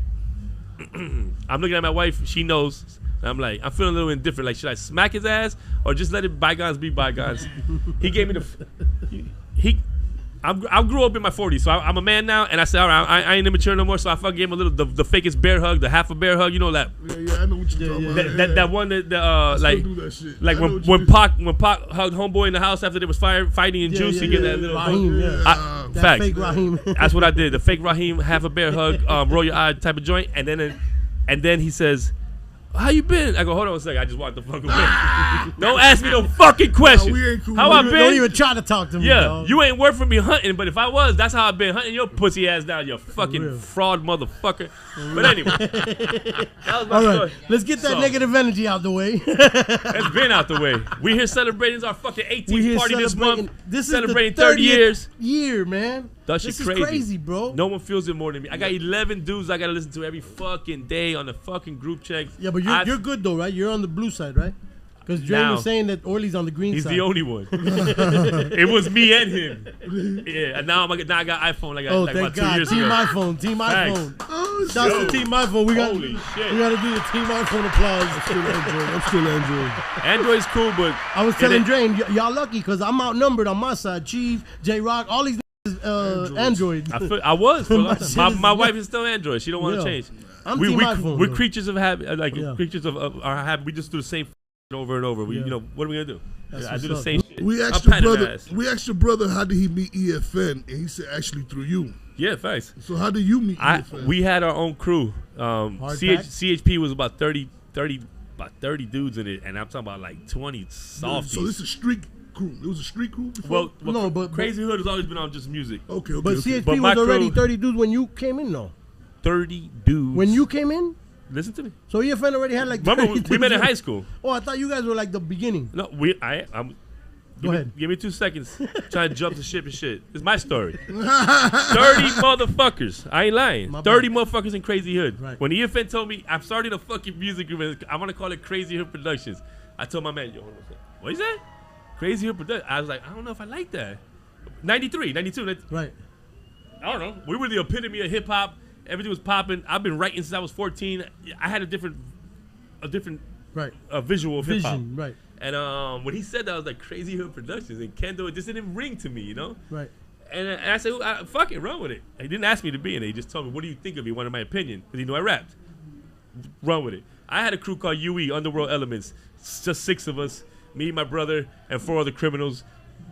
I'm looking at my wife. She knows. And I'm like, I'm feeling a little indifferent. Like, should I smack his ass or just let it bygones be bygones? He gave me I grew up in my 40s, so I'm a man now, and I said, all right, I ain't immature no more, so I fucking gave him a little, the fakest bear hug, the half a bear hug, you know that. Yeah, I know what you're talking about. That one that like when Pac hugged homeboy in the house after they was fighting in Juice, he get that little Raheem, that facts. fake Raheem. That's what I did, the fake Raheem, half a bear hug, roll your eye type of joint, and then he says, how you been? I go, hold on a second. I just walked the fuck away. Don't ask me no fucking question. We ain't cool. How I been? Don't even try to talk to me. Yeah, dog. you ain't worth for me hunting, but if I was, that's how I've been hunting your pussy ass down, you fucking fraud motherfucker. But anyway, that was my story. Let's get that negative energy out the way. It's been out the way. We here celebrating our fucking 18th party this month. This is celebrating the 30 years. Year, man. That this shit is crazy, bro. No one feels it more than me. I got 11 dudes I gotta listen to every fucking day on the fucking group checks. Yeah, but you're good though, right? You're on the blue side, right? Because Dre was saying that Orly's on the green He's side. the only one. It was me and him. Yeah, and now I got iPhone like thank about 2 God. years Team ago. iPhone. Team Thanks. iPhone. Oh, shouts to Team iPhone. We got to do the Team iPhone applause. I'm still Android. Android's cool, but I was telling Dre, y'all lucky because I'm outnumbered on my side. Chief, J-Rock, all these Android. I was. My wife is still Android. She don't want to change. I'm Team iPhone. We're creatures of habit, creatures of our habit. We just do the same over and over. We, what are we gonna do? I do the same shit. We asked your brother how did he meet EFN, and he said actually through you. Yeah, thanks. So how did you meet EFN? We had our own crew. CHP was about 30 dudes in it, and I'm talking about like 20 softies. So this is street crew. It was a street crew before? Well no, but Crazy Hood has always been on just music. Okay. But CHP was already 30 dudes when you came in, though. 30 dudes. When you came in? Listen to me. So EFN already had like 30 remember we met in high school. Oh, I thought you guys were like the beginning. No, Go ahead. Give me 2 seconds. Trying to jump the ship and shit. It's my story. 30 motherfuckers. I ain't lying. 30 motherfuckers in Crazy Hood. Right. When EFN told me I'm starting a fucking music group, I want to call it Crazy Hood Productions. I told my man, yo, what is that? Crazy Hood Productions. I was like, I don't know if I like that. 93, 92. Right. I don't know. We were the epitome of hip hop. Everything was popping. I've been writing since I was 14. I had a different visual of hip hop. Right. And when he said that, I was like, Crazy Hood Productions. And Kendo, it just didn't ring to me, you know? Right. And I said, fuck it, run with it. He didn't ask me to be in it. He just told me, what do you think of me? He wanted my opinion. Because he knew I rapped. Run with it. I had a crew called UE, Underworld Elements. Just 6 of us. Me, my brother, and 4 other criminals.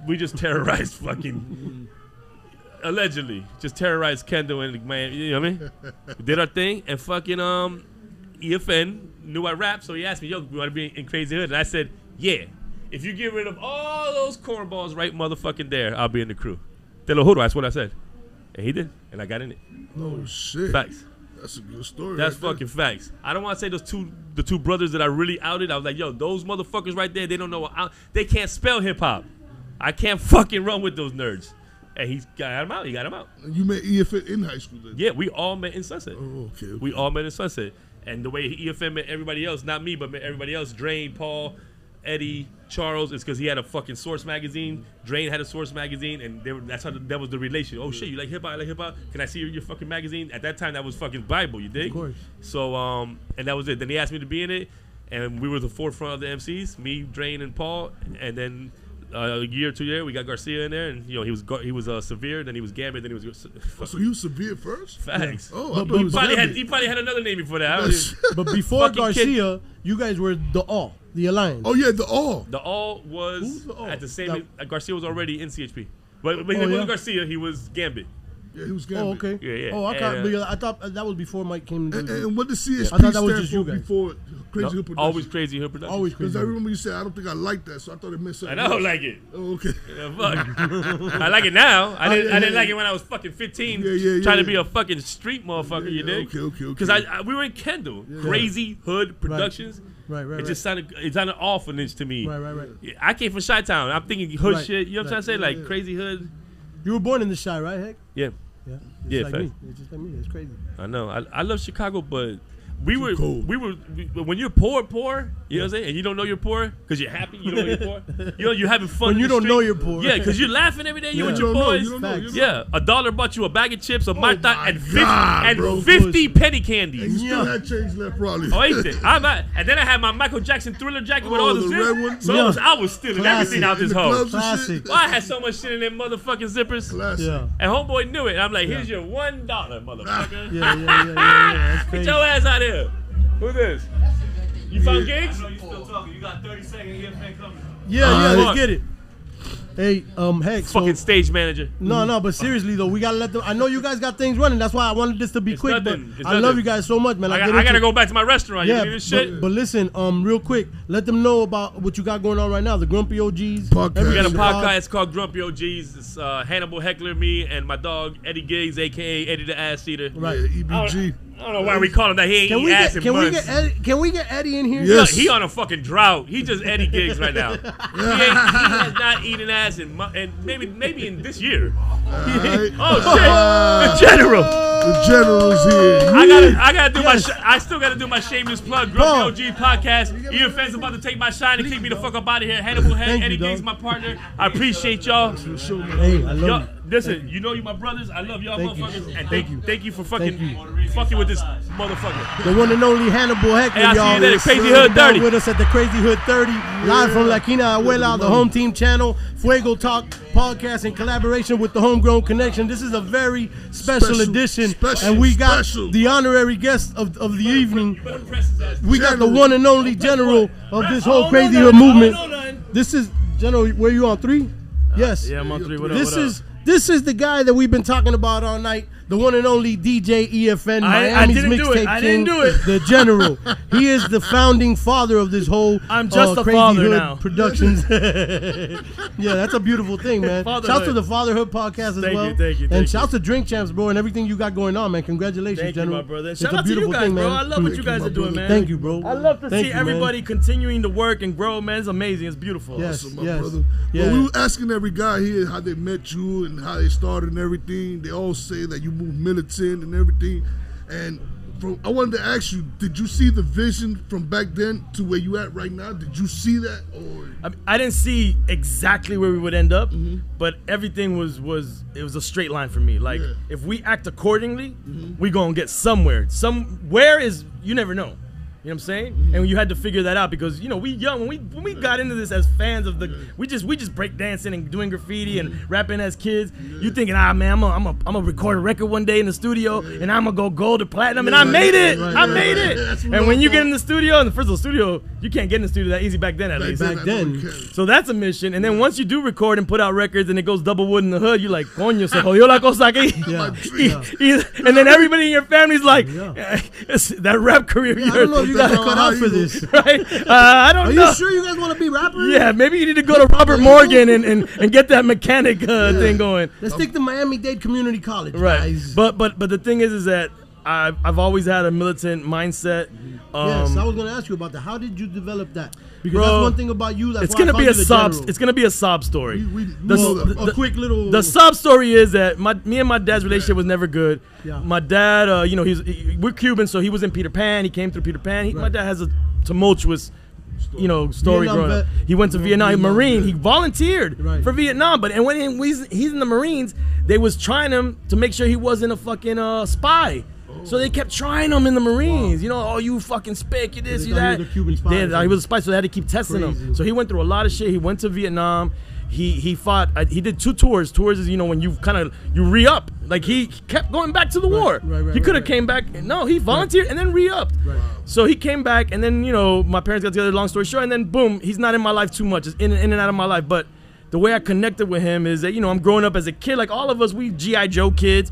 We just terrorized fucking... Allegedly. Just terrorized Kendo and man, you know what I mean? We did our thing, and fucking EFN knew I rapped, so he asked me, yo, you want to be in Crazy Hood? And I said, yeah. If you get rid of all those cornballs right motherfucking there, I'll be in the crew. Te lo juro, that's what I said. And he did, and I got in it. Oh, shit. Facts. That's a good story. That's right fucking facts. I don't want to say the two brothers that I really outed. I was like, yo, those motherfuckers right there, they don't know they can't spell hip hop. I can't fucking run with those nerds. And he got him out. He got him out. You met EFN in high school then? Yeah, we all met in Sunset. Oh, okay. We all met in Sunset. And the way EFN met everybody else, not me, but met everybody else, Drain, Paul, Eddie, Charles, is because he had a fucking Source magazine. Drain had a Source magazine, and that was the relation. Oh shit, you like hip hop? I like hip hop. Can I see your fucking magazine? At that time, that was fucking Bible. You dig? Of course. So and that was it. Then he asked me to be in it, and we were the forefront of the MCs, me, Drain, and Paul. And then a year or 2 years, we got Garcia in there, and he was Severe, then he was Gambit, then he was. So he was Severe first? Facts. Yeah. Oh, but he probably had another name before that. But before Garcia, you guys were the All, the Alliance. Oh yeah, the All. The All was Who's the All? at the same. Garcia was already in CHP, but he wasn't Garcia. He was Gambit. Yeah, he was Gambit. Oh, okay. Yeah. Oh, I thought that was before Mike came. And what did CSP I thought that was stand just you for guys. before Crazy Hood Productions? Always Crazy Hood Productions. Always Because crazy. I remember you said, I don't think I like that, so I thought it meant something I don't else. like it. Oh, okay. Yeah, fuck. I like it now. I didn't like it when I was fucking 15, trying to be a fucking street motherfucker. You dig? Okay. Because we were in Kendall, Crazy Hood Productions. Right. It just sounded orphanage to me. Right. Yeah, I came from Chi-Town. I'm thinking hood Right, shit. You know what I'm trying to say? right, Like Crazy Hood. You were born in the Chi, right, Heck? Yeah. Yeah. Yeah, Like fact. me. It's just like me. It's crazy. I know. I love Chicago, but we were cold. when you're poor, you know what I'm saying, and you don't know you're poor because you're happy. You don't know you're poor. You're having fun. When in you the don't street. know you're poor. Yeah, because you're laughing every day. You Yeah. with your You don't know, boys. you don't know, you don't Yeah, $1 bought you a bag of chips, a Martha, my and 50, God, bro. 50 penny And candies. you still had change left, probably. Oh, anything. And then I had my Michael Jackson Thriller jacket with Oh, all the the zips. red one? So Yeah. I was stealing Classic. everything out this In the hoe. clubs and Classic. shit. Why I had so much shit in them motherfucking zippers? Classic. Yeah. And homeboy knew it. And I'm like, here's your $1, motherfucker. Yeah. That's Get crazy. your ass out here. Who's this? You found gigs? You still talking. You got 30 seconds. EFN coming. Yeah, Fuck. let's get it. Hey, Heck. Fucking stage manager. No, but seriously though, we gotta let them. I know you guys got things running. That's why I wanted this to be It's quick. nothing. But It's I love nothing. you guys so much, man. I gotta go back to my restaurant. You Yeah, need this shit? but listen, real quick, let them know about what you got going on right now. The Grumpy OGs Podcast. We got a everything. podcast. It's called Grumpy OGs. It's Hannibal Heckler, me, and my dog Eddie Giggs, aka Eddie the Ass Eater. Right. Yeah, EBG. I don't know why we call him that. He ain't eating ass in months. Can we get Eddie in here? Yes. He on a fucking drought. He just Eddie Giggs right now. He has not eaten ass in and maybe in this year. Alright. Oh shit! The general. The general's here. I gotta do Yes. I still gotta do my shameless plug. Grumpy OG podcast. EFN's about to take my shine and kick me the fuck up out of here. Hannibal Head, Thank you, Eddie dog. Giggs, my partner. I appreciate y'all. Hey, I love Y'all, you. listen, you know you my brothers. I love y'all Thank you. motherfuckers. And Thank you. thank you for Thank fucking with this motherfucker. The one and only Hannibal Heckler, Hey, I'll see y'all. you later. Crazy Down Hood 30. with us at the Crazy Hood 30, live from La Quina Abuela, the home team channel, Fuego Talk podcast in collaboration with the Homegrown Connection. This is a very special edition, and we got the honorary guest of the evening. We got the one and only general of this whole Crazy Hood movement. This is General. Where you on 3? Yes. Yeah, I'm on 3. What up? This is the guy that we've been talking about all night. The one and only DJ EFN, I Miami's didn't do it. mixtape I king, didn't do it. the general. He is the founding father of this whole I'm just a Crazy father Hood now. Productions. Yeah, that's a beautiful thing, man. Fatherhood. Shouts to the Fatherhood podcast as Thank well. you, thank you, and thank shouts to Drink Champs, bro, and everything you got going on, man. Congratulations, Thank you, General. my brother. It's Shout a out to you beautiful guys, thing, bro. man. I love what you guys are doing, man. Thank you, bro. I love to Thank see you, man. everybody continuing to work and grow, man. It's amazing. It's beautiful. Yes, My yes. brother. Yeah. Well, we were asking every guy here how they met you and how they started and everything. They all say that you moved militant and everything. And I wanted to ask you, did you see the vision from back then to where you at right now? Did you see that? Or I didn't see exactly where we would end up, but everything was it was a straight line for me. Like, if we act accordingly, we gonna get somewhere. Somewhere is, you never know. You know what I'm saying? And you had to figure that out because, you know, we young when we got into this as fans of the we just break dancing and doing graffiti and rapping as kids. You thinking, man, I'm a record a record one day in the studio and I'm gonna go gold or platinum, and I made it. I made it. And when you get in the studio, and the first of all, studio, you can't get in the studio that easy back then, at least. Back then. So that's a mission. And then once you do record and put out records and it goes double wood in the hood, you're like, coño, se jodió la cosa aquí. And then everybody in your family's like, that rap career. I don't know if you guys are cut out for this. Right? I don't know. Are you sure you guys want to be rappers? Yeah, maybe you need to go to Robert Morgan and get that mechanic thing going. Let's stick to Miami-Dade Community College, Right. guys. But the thing is that I've always had a militant mindset. Yes, I was gonna ask you about that. How did you develop that? Because Bro, that's one thing about you. That's it's gonna be a sob. It's gonna be a sob story. A quick little. The sob story is that me and my dad's relationship was never good. Yeah. My dad, we're Cuban, so he was in Peter Pan. He came through Peter Pan. My dad has a tumultuous, story Vietnam growing up. vet. He went to Vietnam, Marine. He volunteered Right. for Vietnam, but when he's in the Marines, they was trying him to make sure he wasn't a fucking spy. So they kept trying him in the Marines. Oh, you fucking spick, you this, you that. He was a Cuban spy. He was a spy, so they had to keep testing him. So he went through a lot of shit. He went to Vietnam. He fought. He did 2 tours. Tours is when you you re-up. Like he kept going back to the war. He could have came back. No, he volunteered and then re-upped. Right. So he came back, and then my parents got together. Long story short, and then boom, he's not in my life too much. It's in and out of my life. But the way I connected with him is that I'm growing up as a kid, like all of us. We GI Joe kids.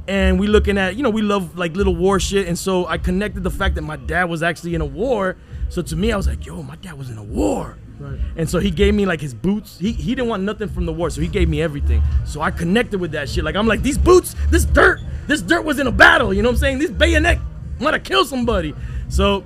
And we looking at, we love like little war shit. And so I connected the fact that my dad was actually in a war. So to me, I was like, yo, my dad was in a war. Right. And so he gave me like his boots. He didn't want nothing from the war, so he gave me everything. So I connected with that shit. Like I'm like, these boots, this dirt was in a battle. You know what I'm saying? This bayonet might have killed somebody. So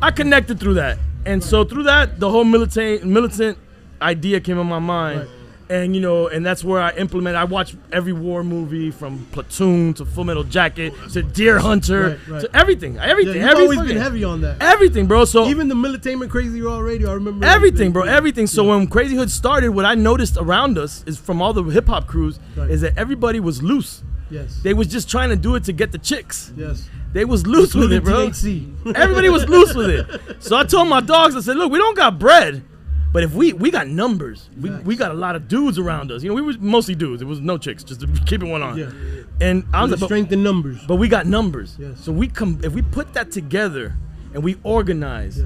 I connected through that. And so through that, the whole militant idea came in my mind. Right. And and that's where I implement. I watch every war movie from Platoon to Full Metal Jacket to Deer Hunter Right. to everything. Yeah, you've always been heavy on that. Everything, bro. So even the Militainment Crazy Raw Radio, I remember everything, bro. Everything. So when Crazy Hood started, what I noticed around us is from all the hip hop crews is that everybody was loose. Yes. They was just trying to do it to get the chicks. Yes. They was loose with it, bro. THC. Everybody was loose with it. So I told my dogs, I said, look, we don't got bread. But if we got numbers, we got a lot of dudes around us. We were mostly dudes. It was no chicks, just to keep it one on. Yeah. And I was like, strength in numbers. But we got numbers. Yes. So if we put that together and we organize,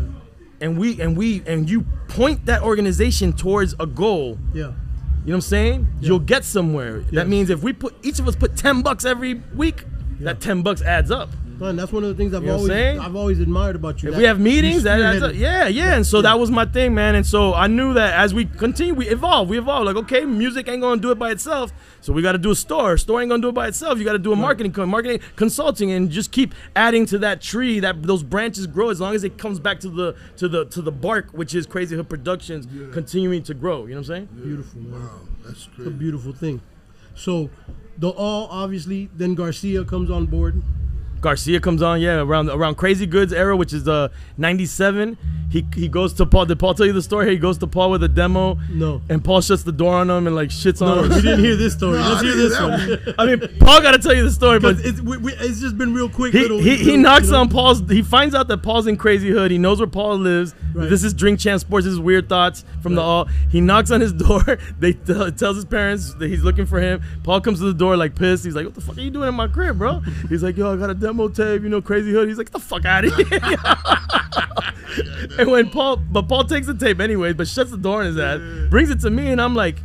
and you point that organization towards a goal. Yeah. You know what I'm saying? Yeah. You'll get somewhere. That means if each of us put $10 every week, that $10 adds up. Man, that's one of the things I've I've always admired about you. If we have meetings, that's yeah. And so that was my thing, man. And so I knew that as we continue, we evolve. Like, okay, music ain't gonna do it by itself, so we got to do a store. Store ain't gonna do it by itself. You got to do a marketing consulting, and just keep adding to that tree. That those branches grow as long as it comes back to the bark, which is Crazy Hood Productions, continuing to grow. You know what I'm saying? Beautiful, man. Wow, that's great. It's a beautiful thing. So, obviously, then Garcia comes on board. Garcia comes on, around Crazy Goods era, which is 97. He goes to Paul. Did Paul tell you the story? He goes to Paul with a demo. No. And Paul shuts the door on him and like shits on him. We didn't hear this story. Let's hear this one. I mean, Paul got to tell you the story, but it's just been real quick. He knocks on Paul's. He finds out that Paul's in Crazy Hood. He knows where Paul lives. Right. This is Drink Champ Sports. This is Weird Thoughts from the All. He knocks on his door. They tells his parents that he's looking for him. Paul comes to the door like pissed. He's like, "What the fuck are you doing in my crib, bro?" He's like, "Yo, I got a demo tape. Crazy Hood." He's like, "Get the fuck out of here." And Paul takes the tape anyway, but shuts the door on his ass, brings it to me, and I'm like,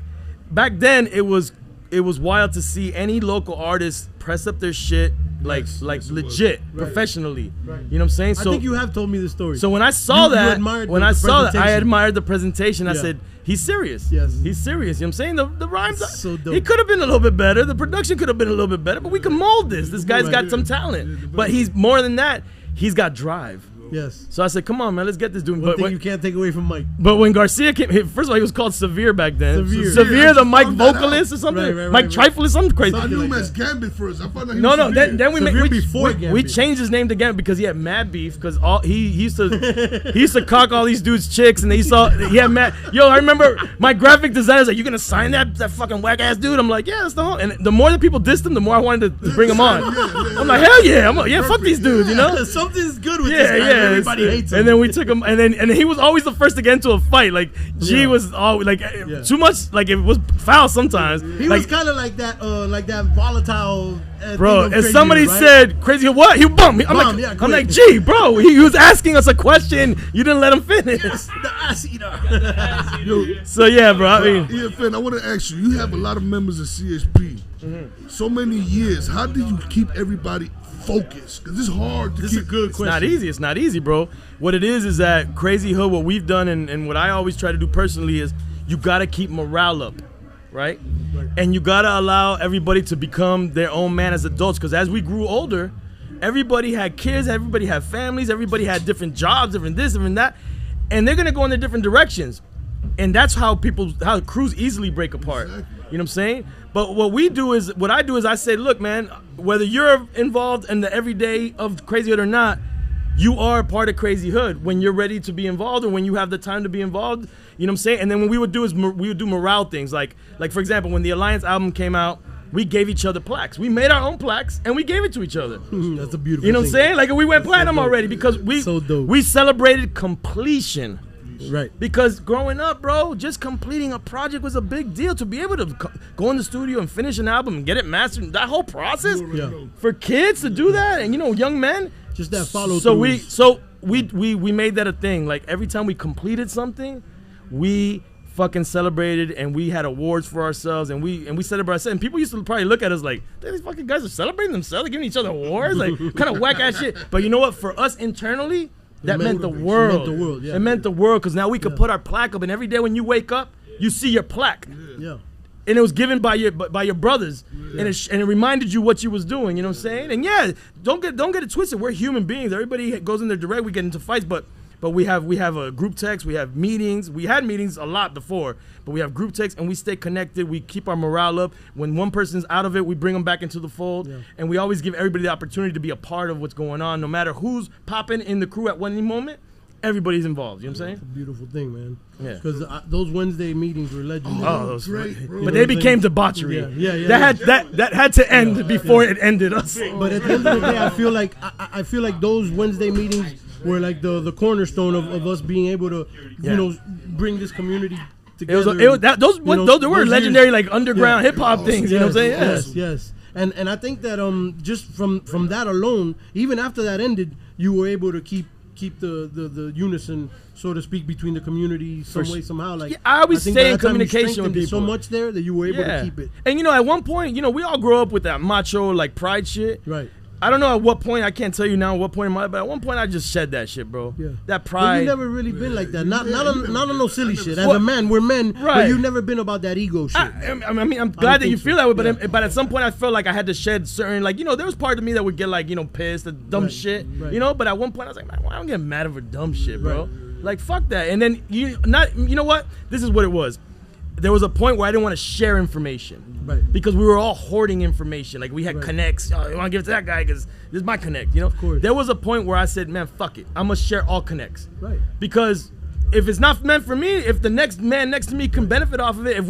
back then it was wild to see any local artist press up their shit like legit, professionally. Right. You know what I'm saying? So I think you have told me the story. So when I saw I admired the presentation. I said, he's serious. Yes. He's serious. You know what I'm saying? The rhymes, so dope. He could have been a little bit better. The production could have been a little bit better, but we can mold this. This guy's got some talent. But he's more than that. He's got drive. Yes. So I said, come on, man, let's get this dude. One thing you can't take away from Mike. But when Garcia came, first of all, he was called Severe back then. Severe the Mike vocalist or something. Mike Trifle or something crazy. I knew him as Gambit first. I found out he no. was Then we Gambit. changed his name to Gambit because he had Mad Beef because he used to cock all these dudes chicks and he had mad. Yo, I remember my graphic designer's like, "You gonna sign that fucking whack ass dude?" I'm like, "Yeah, that's the whole." And the more that people dissed him, the more I wanted to bring him on. I'm like, "Hell yeah, fuck these dudes," you know. Something's good with this guy. Everybody hates him. And then we took him, and he was always the first to get into a fight. Like G was always like too much. Like it was foul sometimes. He was kind of like that volatile. Bro, if somebody said Crazy what, he bummed me. I'm like, G, bro, he was asking us a question. You didn't let him finish. Yes, the ass eater. So yeah, bro. I mean, EFN, I want to ask you. You have a lot of members of CHP. Mm-hmm. So many years. How do you keep everybody focused? Because it's hard to keep. This is a good question. It's not easy, bro. What it is that Crazy Hood, what we've done and what I always try to do personally is you got to keep morale up, right? And you got to allow everybody to become their own man as adults because as we grew older, Everybody had kids, everybody had families, everybody had different jobs, different this, different that, and they're gonna go in their different directions, and that's how crews easily break apart. Exactly. You know what I'm saying? But what I do is I say, look, man, whether you're involved in the everyday of Crazy Hood or not, you are a part of Crazy Hood when you're ready to be involved or when you have the time to be involved. You know what I'm saying? And then what we would do is we would do morale things, like for example, when the Alliance album came out. We gave each other plaques. We made our own plaques and we gave it to each other. That's a beautiful. You know what thing. I'm saying? Like we went platinum already because we celebrated completion. Right. Because growing up, bro, just completing a project was a big deal. To be able to go in the studio and finish an album and get it mastered, that whole process for kids to do that, and young men, just that follow. So we made that a thing. Like every time we completed something, we fucking celebrated, and we had awards for ourselves, and we celebrated ourselves. And people used to probably look at us like, these fucking guys are celebrating themselves, they're giving each other awards, like kind of whack ass shit. But you know what? For us internally, that meant the world. It meant the world, because now we could put our plaque up, and every day when you wake up, you see your plaque. Yeah. And it was given by your brothers, and it reminded you what you was doing. You know what I'm saying? And yeah, don't get it twisted. We're human beings. Everybody goes in their direct. We get into fights, but we have a group text. We have meetings. We had meetings a lot before, but we have group text, and we stay connected. We keep our morale up. When one person's out of it, we bring them back into the fold, and we always give everybody the opportunity to be a part of what's going on, no matter who's popping in the crew at one moment. Everybody's involved. You know what I'm saying? It's a beautiful thing, man. Yeah. Because those Wednesday meetings were legendary. Oh, those great, bro. But they became debauchery. That had to end before it ended us. But at the end of the day, I feel like those Wednesday meetings were like the cornerstone of us being able to, bring this community together. Those were legendary, like underground hip hop things. You know what I'm saying? Yes. And I think that just from that alone, even after that ended, you were able to keep the unison, so to speak, between the community some way, somehow. Like I always stay in communication with people. So much there that you were able to keep it. And at one point, we all grow up with that macho like pride shit. Right. I don't know at what point, I can't tell you now at what point in my life, but at one point I just shed that shit, bro. Yeah. That pride. But you never really been like that. Not on no silly shit. As a man, we're men, but you've never been about that ego shit. I mean, I'm glad that you feel that way, but at some point I felt like I had to shed certain, like, there was part of me that would get like, pissed at dumb shit, but at one point I was like, man, I don't get mad over dumb shit, bro. Right. Like, fuck that. And then, you know what? This is what it was. There was a point where I didn't want to share information. Right. Because we were all hoarding information. Like, we had connects. Oh, you want to give it to that guy because this is my connect, Of course. There was a point where I said, man, fuck it. I'm going to share all connects. Right. Because if it's not meant for me, if the next man next to me can benefit off of it,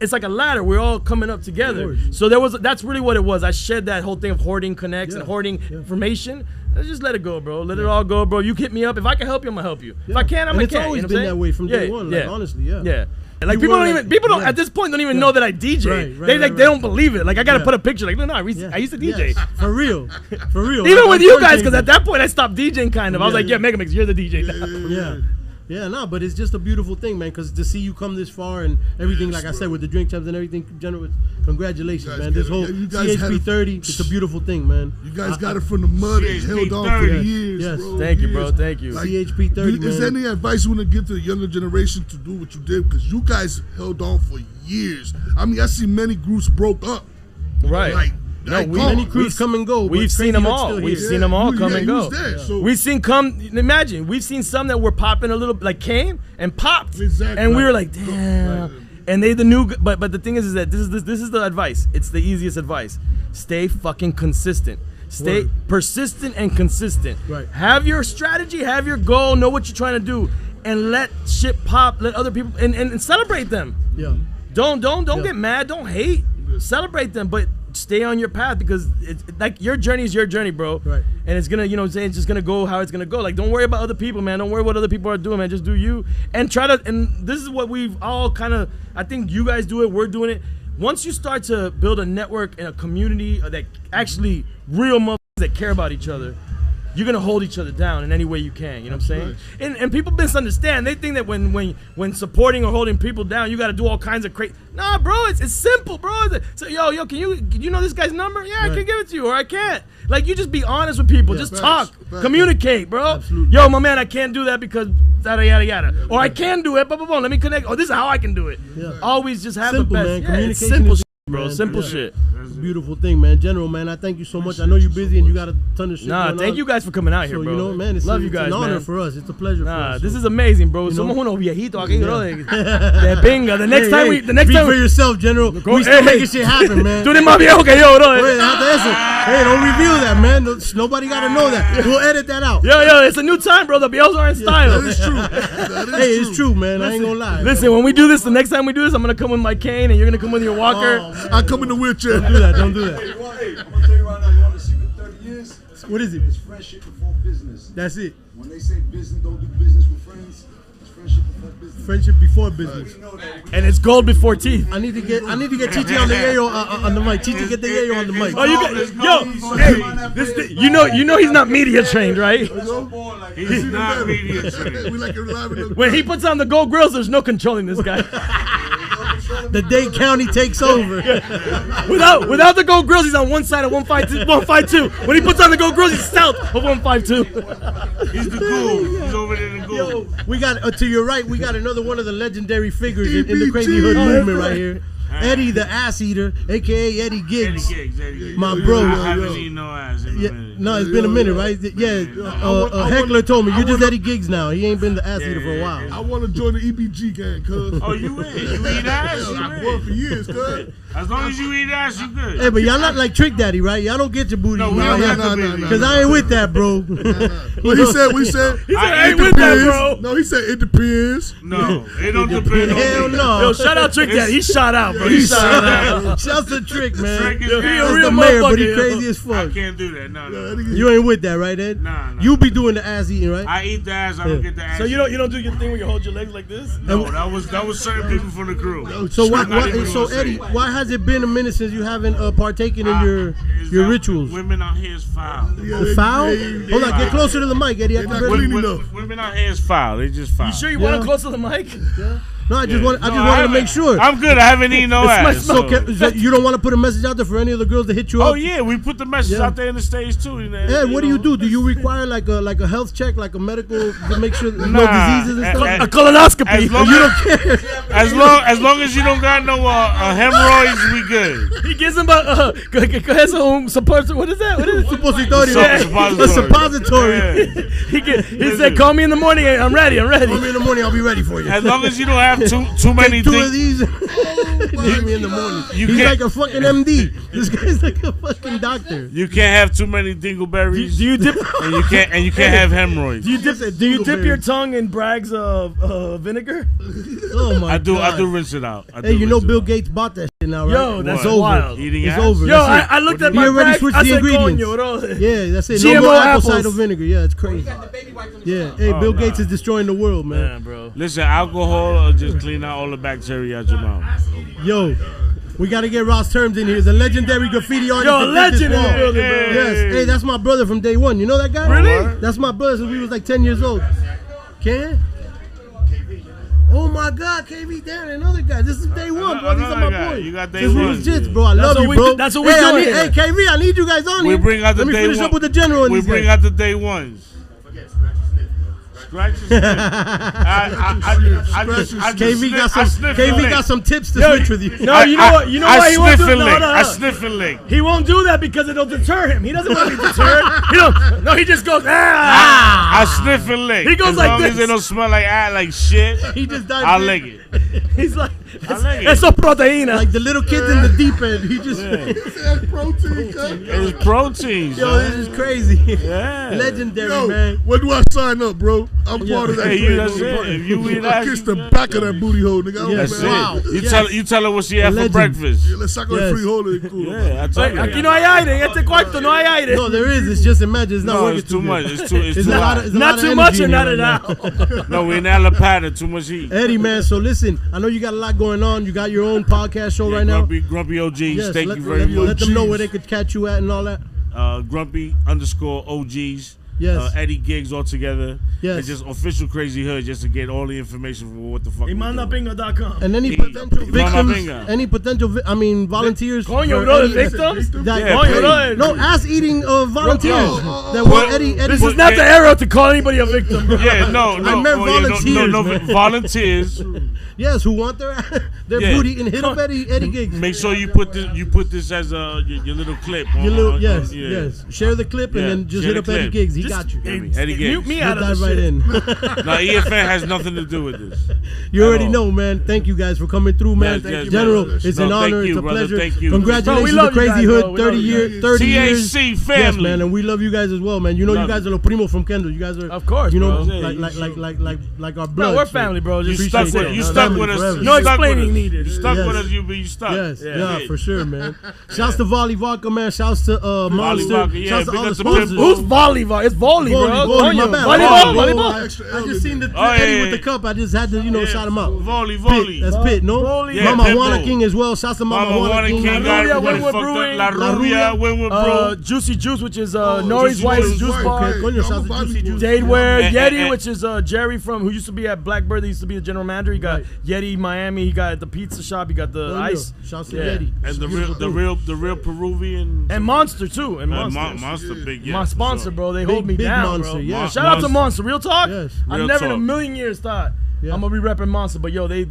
it's like a ladder. We're all coming up together. So that's really what it was. I shed that whole thing of hoarding connects and hoarding information. Let's just let it go, bro. Let it all go, bro. You hit me up. If I can help you, I'm going to help you. If I can't, I'm going to. It's always been that way from day one. Like, honestly, Yeah. Like people don't at this point don't even know that I DJ. They don't believe it. Like I gotta put a picture. Like no, I used to DJ. Yes. For real. Even with you guys, because at that point I stopped DJing kind of. I was like, Megamix, you're the DJ now. Yeah, no, but it's just a beautiful thing, man. Because to see you come this far and everything, like I said, with the drink champs and everything, congratulations, man. This whole CHP 30, it's a beautiful thing, man. You guys got it from the mud and held on for years, bro. Thank you, bro. Thank you. Like, CHP 30, man. Is there any advice you want to give to the younger generation to do what you did? Because you guys held on for years. I mean, I see many groups broke up. Right. Like, many crews come and go. We've seen them all. We've seen them all come and go. We've seen imagine, we've seen some that were popping a little, like came and popped. Exactly. And we were like, damn. And they the new, but the thing is that this is the advice. It's the easiest advice. Stay fucking consistent. Stay persistent and consistent. Right. Have your strategy, have your goal, know what you're trying to do, and let shit pop, let other people, and celebrate them. Yeah. Don't get mad, don't hate. Celebrate them, but stay on your path, because it's like your journey is your journey, bro. Right. And it's gonna, it's just gonna go how it's gonna go. Like, don't worry about other people, man. Don't worry what other people are doing, man. Just do you. And and this is what we've all kind of, I think you guys do it, we're doing it. Once you start to build a network and a community that actually real motherfuckers that care about each other, you're gonna hold each other down in any way you can. You know what I'm saying? And people misunderstand. They think that when supporting or holding people down, you gotta do all kinds of crazy. Nah, bro, it's simple, bro. So yo, can you know this guy's number? Yeah, I can give it to you, or I can't. Like, you just be honest with people. Just talk, communicate, bro. Absolutely. Yo, my man, I can't do that because yada yada yada. Or I can do it, blah blah blah. Let me connect. Oh, this is how I can do it. Yeah. Always just have simple, the best. man. Yeah, Communication it's simple. is bro. man. Simple shit. It's a beautiful thing, man. General, man, I thank you so much. I know you're busy and you got a ton of shit. Nah, going thank on. you guys for coming out here, So, bro. you know, man, it's Love you guys, an honor man. for us. It's a pleasure for us. This is amazing, bro. You know? Somos unos viejitos aquí, bro. De pinga. The next time we, Speak for yourself, General. We still making shit happen, man. Tú eres más viejo que yo, bro. Wait, after eso, hey, don't reveal that, man. Nobody got to know that. We'll edit that out. Yo, it's a new time, bro. The viejos are in style. That is true. That is Hey, it's true, man. I ain't gonna lie. Listen, when we do this, the next time we do this, I'm gonna come with my cane and you're gonna come with your walker. I come in the wheelchair. Don't do that. Don't do that. Hey, I'm gonna tell you right now, you want to see with 30 years? What is it? It's friendship before business. That's it. When they say business, don't do business with friends, it's friendship before business. Friendship before business. And it's gold before teeth. I need to get Chichi on the yayo on the mic. Chichi, get the yayo on the mic. Oh, you know he's not media trained, right? He's not media trained. We like it live in the When he puts on the gold grills, there's no controlling this guy. The Dade County takes over. Without the gold grills, he's on one side of 152. When he puts on the gold grills, he's south of 152. He's the ghoul. He's over there in the ghoul. We got to your right. We got another one of the legendary figures in the Crazy Hood movement right here. Eddie the Ass Eater, aka Eddie Giggs. My bro. I haven't eaten no ass in a minute. No, it's been a minute, right? Yeah, Heckler told me you're just Eddie Giggs now. He ain't been the ass eater for a while. I want to join the EBG gang, cuz. Oh, you in? You eat ass? I've worked for years, cuz. As long as you eat ass, you good. Hey, but y'all not like Trick Daddy, right? Y'all don't get your booty. No, we don't get the booty. Because I ain't with that, bro. Well, we said, I ain't with that, bro. No, he said it depends. No, it don't depend on me. Hell no. Yo, shout out Trick Daddy. He shot out, bro. He shot out. Shouts to Trick, man. Trick is Yo, he a That's real the mayor, but he motherfucker, crazy yo. as I fuck. can't do that. No. You ain't with that, right, Ed? Nah. You be doing the ass eating, right? I eat the ass. I don't get the ass. So you don't do your thing where you hold your legs like this? No, that was certain people from the crew. So Not even so gonna Eddie, say. why has it been a minute since you haven't partaken in your rituals? Women out here is foul. The foul? Hold on, get closer to the mic, Eddie. I can barely- Women out here is foul. They just foul. You sure you want to close to the mic? No, I just wanted to make sure. I'm good. I haven't eaten no ass. So you don't want to put a message out there for any of the girls to hit you up? Oh yeah, we put the message out there in the stage too. Yeah, what do you do? Do you require like a health check, like a medical to make sure there's no diseases and stuff? A colonoscopy. You don't care. As long as you don't got no hemorrhoids, we good. He gives him a suppository. What is that? What is it? Suppository. Suppository. A suppository. He said, "Call me in the morning. I'm ready. Call me in the morning. I'll be ready for you. As long as you don't have too many Take 2 things. of these. Call me in the morning. He's can't- like a fucking MD. This guy's like a fucking doctor. You can't have too many dingleberries. Do you dip? and you can't have hemorrhoids. Do you dip your tongue in Bragg's vinegar? Oh my I do God. rinse it out. Hey, you know Bill Gates bought that shit now, right? Yo, that's it's over. wild. Eating It's ass? over. Yo, That's it. I looked at He my already Bragg. switched I the said, ingredients. "Coño, bro." Yeah, that's it. GMO No more apple apples. cider vinegar. Yeah, it's crazy. Yeah, hey, Bill Gates is destroying the world, man. Yeah, bro. Listen, alcohol will just clean out all the bacteria out your mouth. Yo, we got to get Ross Terms in here. The legendary graffiti artist. Yo, that did this legend in the wall. building, bro. Yes. Hey, that's my brother from day one. You know that guy? Really? That's my brother since we was like 10 years old. Ken? Oh my God, KV, damn, another guy. This is day one, bro. These are my boys. You got day Since we one. was jits, bro. I love what you, we bro. do- that's what we hey, doing here. Hey, KV, I need you guys on We here. bring out the Let me day finish one. up with the general in We these bring guys. out the day ones. Scratch your KV got some tips to switch with you. No, you know what? You know why he won't do that? I sniff and lick. He won't do that because it'll deter him. He doesn't want to be deterred. He just goes, ah. I sniff and lick. He goes as like long this. as it don't smell like shit, He just died. I'll lick it. He's like, I like it. eso proteína. Like the little kids in the deep end. He just. That's protein, cuz. It's proteins. Yo, this is crazy. Yeah. Legendary, Yo, man. when do I sign up, bro? I'm part of that. Hey, train, that's bro. it. If you eat I ass, kiss you the good. back of that booty hole, nigga. I don't Yes, That's know, man. wow. it. You tell her what she had for Legend. breakfast. Yeah, let's suck on Yes. free hole. Cool. Yeah, I tell you. Aquí no hay aire. En este cuarto no hay aire. No, there is. It's just imagine. It's not No, working it's too good. much. It's too It's hot. a lot of, it's a lot Not of too energy much or in not here at right all. No, we're in Alapata. Too much heat. Eddie, man, so listen, I know you got a lot going on. You got your own podcast show right now. Grumpy OGs. Yes, Thank let, you very let, much. let them know where they could catch you at and all that. Grumpy_OGs Yes. Eddie Giggs all together. Yes. It's just official Crazy Hood just to get all the information for what the fuck. Imandapinga.com. And any potential victims, volunteers. Coño, bro, victims? No, ass-eating volunteers. That want Eddie. This is not the era to call anybody a victim. Bro. Yeah, no. I meant volunteers. Volunteers. Yes, who want their booty and hit up Eddie Giggs. Make sure you put this as your little clip. Yes. Share the clip and then just hit up Eddie Giggs. He got you. Eddie Giggs. Mute me out of this right shit. in. Now EFN has nothing to do with this. You already know, man. Thank you guys for coming through, man. Yes, General, man. it's an honor. It's a pleasure. Thank you. Congratulations Bro, to Crazy Hood. 30 years. THC family. Yes, man, and we love you guys as well, man. You know, you guys are the primo from Kendall. You guys are, of course, you know, bro. like our blood. Bro, we're family, bro. You stuck with us. No explaining needed. You stuck with us. You stuck. Yes, yeah, for sure, man. Shouts to Volley Vodka, man. Shouts to Monster. Shouts to all the sponsors. Who's Volley Vodka? It's Volley, bro. My bad. Volleyball. I just seen the Eddie with the cup. I just had to, shout him out. Volley. That's Pitt, no? Mama Juana King as well. Shouts to Mama Juana King. La Rubia, Winwood Brew. Juicy Juice, which is Nori's wife's juice bar. Shouts to Juicy Juice. Jadeware. Yeti, which is Jerry who used to be at Blackbird. He used to be the general manager. He got Yeti Miami. He got the pizza shop. He got the ice. Shouts to Yeti. And the real Peruvian. And Monster too. And Monster big. My sponsor, bro. They hold me big down, Monster, bro. yeah. Shout out to Monster. Real talk. Yes. I Real never in talk. a million years thought I'm gonna be repping Monster, but yo, they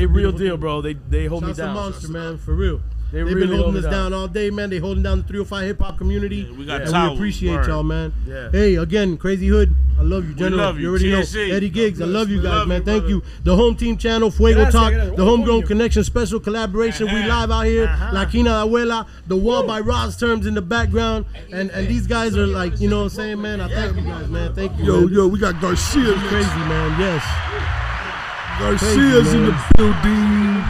real deal, bro. They hold me Shouts to down. Monster, man, for real. They've really been holding hold us me down all day, man. They holding down the 305 hip hop community. We got and towels, we appreciate word. y'all, man. Yeah. Hey, again, Crazy Hood, I love you, General. love you. already TSC. know. Eddie Giggs, I love you guys, love man. you, Thank brother. you. The Home Team Channel, Fuego Gracias, Talk, gracias. the Homegrown Connection special collaboration. We live out here. Uh-huh. La Quina La Abuela, the wall by Roz Terms in the background. And these guys are like, you know what I'm saying, man? I thank you guys, man. Thank you. Yo, we got Garcia. Crazy, man. Yes. Garcia's Crazy, in man. the building.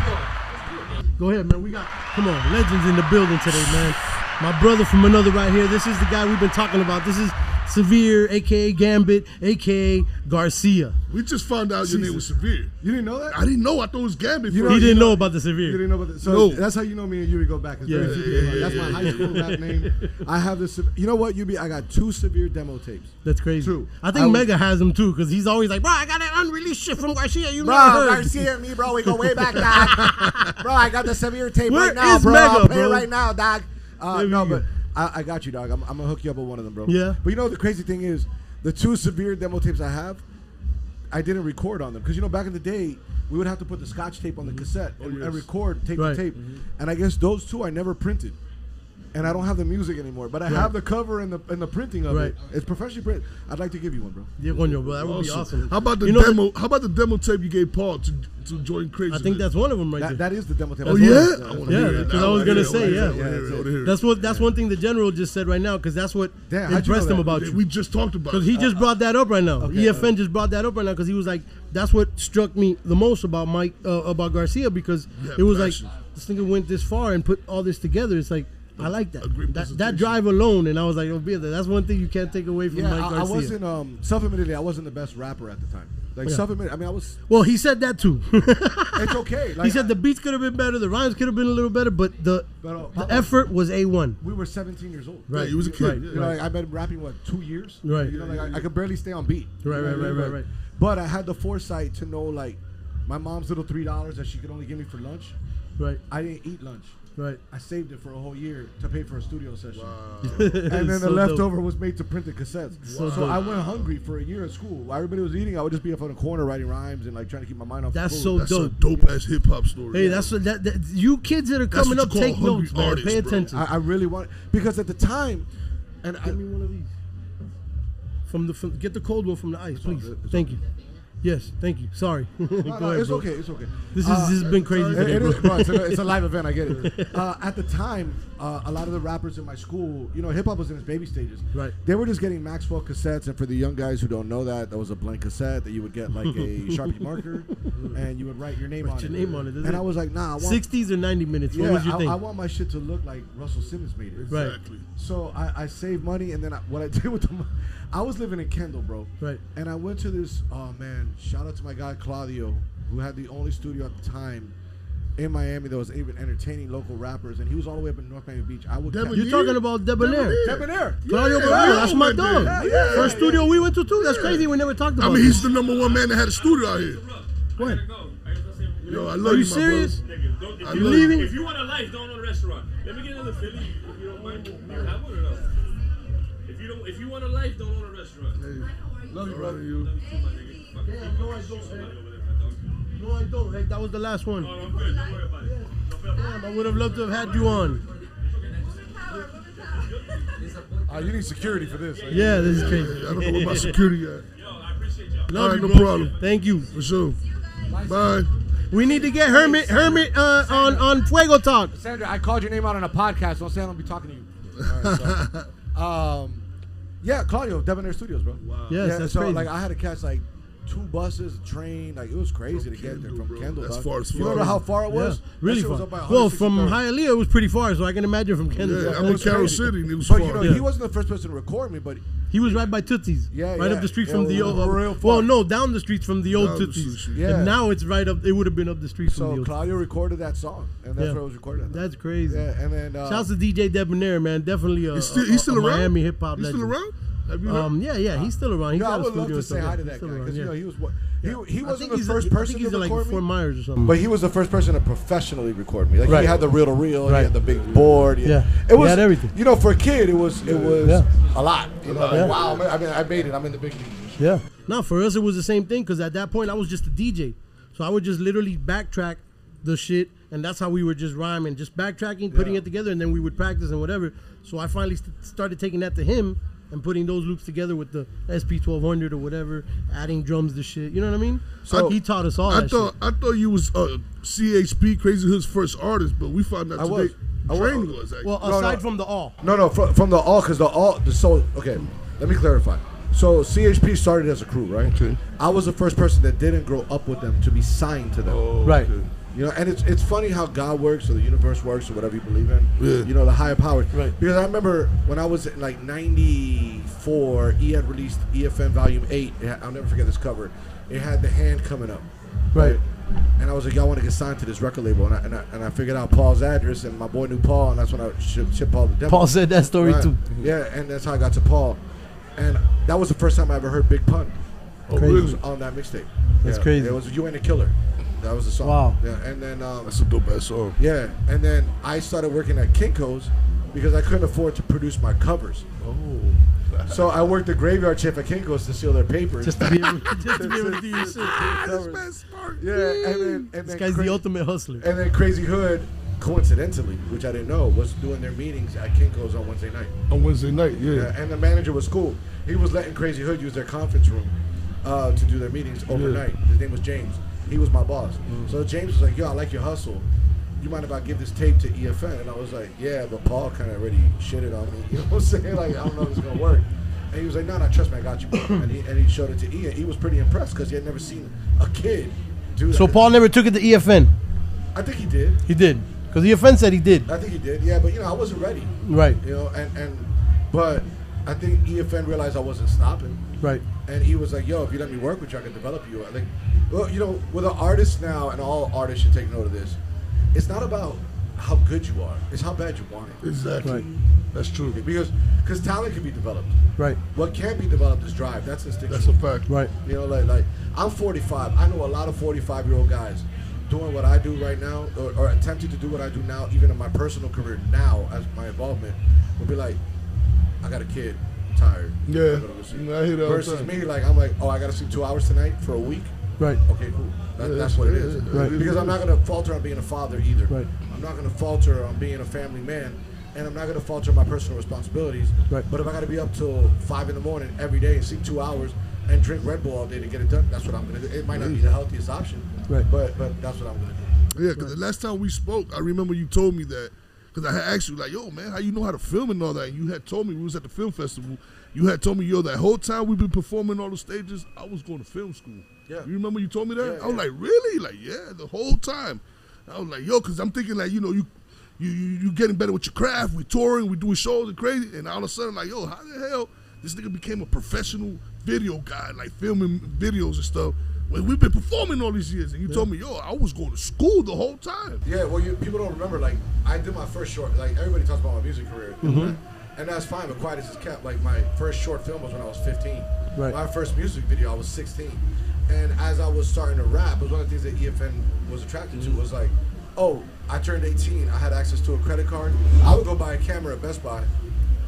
Go ahead, man. We got, come on, legends in the building today, man. My brother from another right here. This is the guy we've been talking about. This is Severe, a.k.a. Gambit, a.k.a. Garcia. We just found out your name was Severe. You didn't know that? I didn't know. I thought it was Gambit. He didn't know about the Severe. You didn't know about that. So No. that's how you know me and Yuri go back. It's very few. That's my high school rap name. I have this. You know what, Yuri? I got 2 Severe demo tapes. That's crazy. True. I think Mega has him too, because he's always like, bro, I got that unreleased shit from Garcia. You Bro, never heard. Garcia and me, bro, we go way back, dog. Bro, I got the Severe tape Where right now, is bro. Mega, I'll play bro? it right now, dog. There No, we but go. I got you, dog. I'm gonna hook you up with one of them, bro. Yeah. But you know the crazy thing is, the 2 Severe demo tapes I have, I didn't record on them because back in the day we would have to put the Scotch tape on the cassette and record tape to tape, and I guess those 2 I never printed. And I don't have the music anymore, but I have the cover and the printing of it. It's professionally printed. I'd like to give you one, bro. Yeah, coño, bro, that would be awesome. How about the demo? How about the demo tape you gave Paul to join Crazy? I think that's one of them right there. That is the demo tape. Oh yeah, Yeah, because I was gonna say, yeah. That's one thing the General just said right now, because that's what Damn, how'd you impressed know him that? about you. We just talked about Because it. he just brought that up right now. Okay, EFN just brought that up right now because he was like, that's what struck me the most about about Garcia, because it was passion. like, this nigga went this far and put all this together. It's like, I like that. great That drive alone, and I was like, oh, be there. That's one thing you can't take away from Mike I Garcia. wasn't self-admittedly, I wasn't the best rapper at the time. Like self-admitted, I mean, I was. Well, he said that too. It's okay. Like, he said the beats could have been better, the rhymes could have been a little better, but the effort was A1. We were 17 years old. Right. He was a kid. Right. Yeah. You know, like, I've been rapping 2 years. Right. You know, like I could barely stay on beat. Right. But I had the foresight to know, like, my mom's little $3 that she could only give me for lunch. Right. I didn't eat lunch. Right. I saved it for a whole year to pay for a studio session. And then the leftover was made to print the cassettes. So I went hungry for a year at school. While everybody was eating, I would just be up on the corner writing rhymes and like trying to keep my mind off. That's the so food. dope. a dope ass hip hop story. Hey, that's what that you kids that are That's coming what up, you call take hungry notes, man. artists, Pay bro. attention. I really want, because at the time, and Give me one of these. From get the cold one from the ice, please. good. Thank you. Yes, thank you. Sorry. Go ahead, it's bro. okay. It's okay. This has been crazy today, It bro. is, bro. It's a live event. I get it. At the time, a lot of the rappers in my school, hip hop was in its baby stages. Right. They were just getting Maxwell cassettes, and for the young guys who don't know that was a blank cassette that you would get like a Sharpie marker, and you would write your name on it. And I was like, nah. I want 60s or 90 minutes. What was your thing? I want my shit to look like Russell Simmons made it. Right. Exactly. So I saved money, and then what I did with the money, I was living in Kendall, bro. Right. And I went to this, oh man, shout out to my guy Claudio, who had the only studio at the time in Miami that was even entertaining local rappers, and he was all the way up in North Miami Beach. I would. You're talking about Debonair. Debonair. Claudio Barrero, that's my dog. First studio we went to too. That's crazy. We never talked about. I mean, he's the #1 man that had a studio out here. What? Yo, I love Are you you, serious? My You leaving? If you want a life, don't own a restaurant. Let me get another Philly, if you don't mind. Do you have one or no? If you want a life, don't own a restaurant. Hey, love you, brother. Damn, no, I don't. No, I don't. Hey, that was the last one. Oh, I'm good. Don't worry about it. Damn, I would have loved to have had you on. You need security for this. Right? Yeah, this is crazy. I don't know what my security at. Yo, I appreciate y'all. Love you, no bro. problem. Thank you. For sure. Bye. We need to get Hermit on Fuego Talk. Sandra, I called your name out on a podcast. Don't say I don't be talking to you. All right, so, yeah, Claudio, Debonair Studios, bro. Wow. Yes, Yeah, that's so crazy. like I had to catch like 2 buses, a train, like it was crazy to get there from bro. Kendall. That's dog. far as You far. know how far it was? Yeah, really That shit was far. up by Well, from 163rd. Hialeah, it was pretty far, so I can imagine from Kendall. Yeah, I'm in Carroll City, and it was But far. you know, he wasn't the first person to record me, but He was right by Tootsie's. Yeah, right yeah. up the street Yeah, from the real old. far. Well, no, down the streets from the old Down the Tootsie's. street. Yeah. And now it's right up. It would have been up the street from the so old. Claudio recorded that song, and that's Yeah. where it was recorded. At. That's crazy. Yeah, and then Shouts to DJ Debonair, man. Definitely a, He's still a around? Miami hip hop He's legend. still around? Have you heard? Yeah, he's still around. He's I got a would love studio to and say stuff. hi to He's that still guy around, because you yeah. know he was what he I wasn't think the he's first I person think he's to like record me. Fort Myers or something. But he was the first person to professionally record me. Like Right. he had the reel to reel, he Right. had the big board. Yeah. It was He had everything. You know, for a kid, it was Yeah. a lot. You know, like, Yeah. wow. I mean, I made it. I'm in the big leagues. Yeah. No, for us it was the same thing because at that point I was just a DJ, so I would just literally backtrack the shit, and that's how we were just rhyming, just backtracking, putting it together, and then we would practice and whatever. So I finally started taking that to him and putting those loops together with the SP1200 or whatever, adding drums to shit. You know what I mean? So he taught us all. I that thought shit. I thought you was CHP Crazy Hood's first artist, but we found out I today was. Drain was actually. Well, aside from the all. No, from the all, because the all. So okay, let me clarify. So CHP started as a crew, right? Okay. I was the first person that didn't grow up with them to be signed to them. Oh, Right. okay. You know, and it's funny how God works or the universe works or whatever you believe in. Yeah. You know, the higher powers. Right. Because I remember when I was in like 94, he had released EFN Volume 8. I'll never forget this cover. It had the hand coming up. Right. And I was like, y'all want to get signed to this record label. And I figured out Paul's address, and my boy knew Paul, and that's when I shipped Paul the demo. Paul said that story Right. too. Yeah, and that's how I got to Paul. And that was the first time I ever heard Big Pun. Oh, Crazy. really? On that mixtape. That's Yeah. crazy. It was You Ain't a Killer. That was the song. Wow. Yeah, and then That's a dope ass song. yeah, and then I started working at Kinko's because I couldn't afford to produce my covers. Oh. So I worked the graveyard shift at Kinko's to seal their papers. Just to be able to do your shit. This man's smart. yeah, and This then guy's the ultimate hustler. And then Crazy Hood, coincidentally, which I didn't know, was doing their meetings at Kinko's on Wednesday night. On Wednesday night, yeah. Yeah, and the manager was cool. He was letting Crazy Hood use their conference room to do their meetings overnight. His name was James. He was my boss. So James was like, yo, I like your hustle. You mind if I give this tape to EFN? And I was like, yeah, but Paul kind of already shitted on me. You know what I'm saying? Like, I don't know if it's going to work. And he was like, no, trust me, I got you. And he showed it to E, and he was pretty impressed because he had never seen a kid do that. So Paul never took it to EFN. I think he did. He did, because EFN said he did. I think he did. Yeah, but, you know, I wasn't ready. Right. You know, but I think EFN realized I wasn't stopping. Right. And he was like, yo, if you let me work with you, I can develop you. I think, well, you know, with an artist now, and all artists should take note of this, it's not about how good you are. It's how bad you want it. Exactly. Right. That's true. Because talent can be developed. Right. What can't be developed is drive. That's instinctual. That's a fact. Right. You know, like I'm 45. I know a lot of 45-year-old guys doing what I do right now, or attempting to do what I do now, even in my personal career now, as my involvement, will be like, I got a kid, I'm tired. Yeah. I'm gonna go sleep. I hear that all the Versus time. me, like, I'm like, oh, I got to sleep 2 hours tonight for a week. Right. Okay, cool. That's what it is. Right. Because I'm not going to falter on being a father either. Right. I'm not going to falter on being a family man. And I'm not going to falter my personal responsibilities. Right. But if I got to be up till 5 in the morning every day and sleep 2 hours and drink Red Bull all day to get it done, that's what I'm going to do. It might not be the healthiest option. Right. But that's what I'm going to do. Yeah, because the last time we spoke, I remember you told me that, because I had asked you, like, yo, man, how you know how to film and all that? And you had told me, we was at the film festival, you had told me, yo, that whole time we've been performing all the stages, I was going to film school. Yeah. You remember you told me that? Yeah, I was like, really? Like, yeah, the whole time. I was like, yo, because I'm thinking, like, you know, you getting better with your craft, we touring, we doing shows and crazy, and all of a sudden, like, yo, how the hell this nigga became a professional video guy, like filming videos and stuff. well, we've been performing all these years, and you told me, yo, I was going to school the whole time. Yeah, well, people don't remember, like, I did my first short, like, everybody talks about my music career, and that's fine, but quiet as it's kept. Like, my first short film was when I was 15. Right. My first music video, I was 16. And as I was starting to rap, it was one of the things that EFN was attracted to, was like, oh, I turned 18, I had access to a credit card. I would go buy a camera at Best Buy.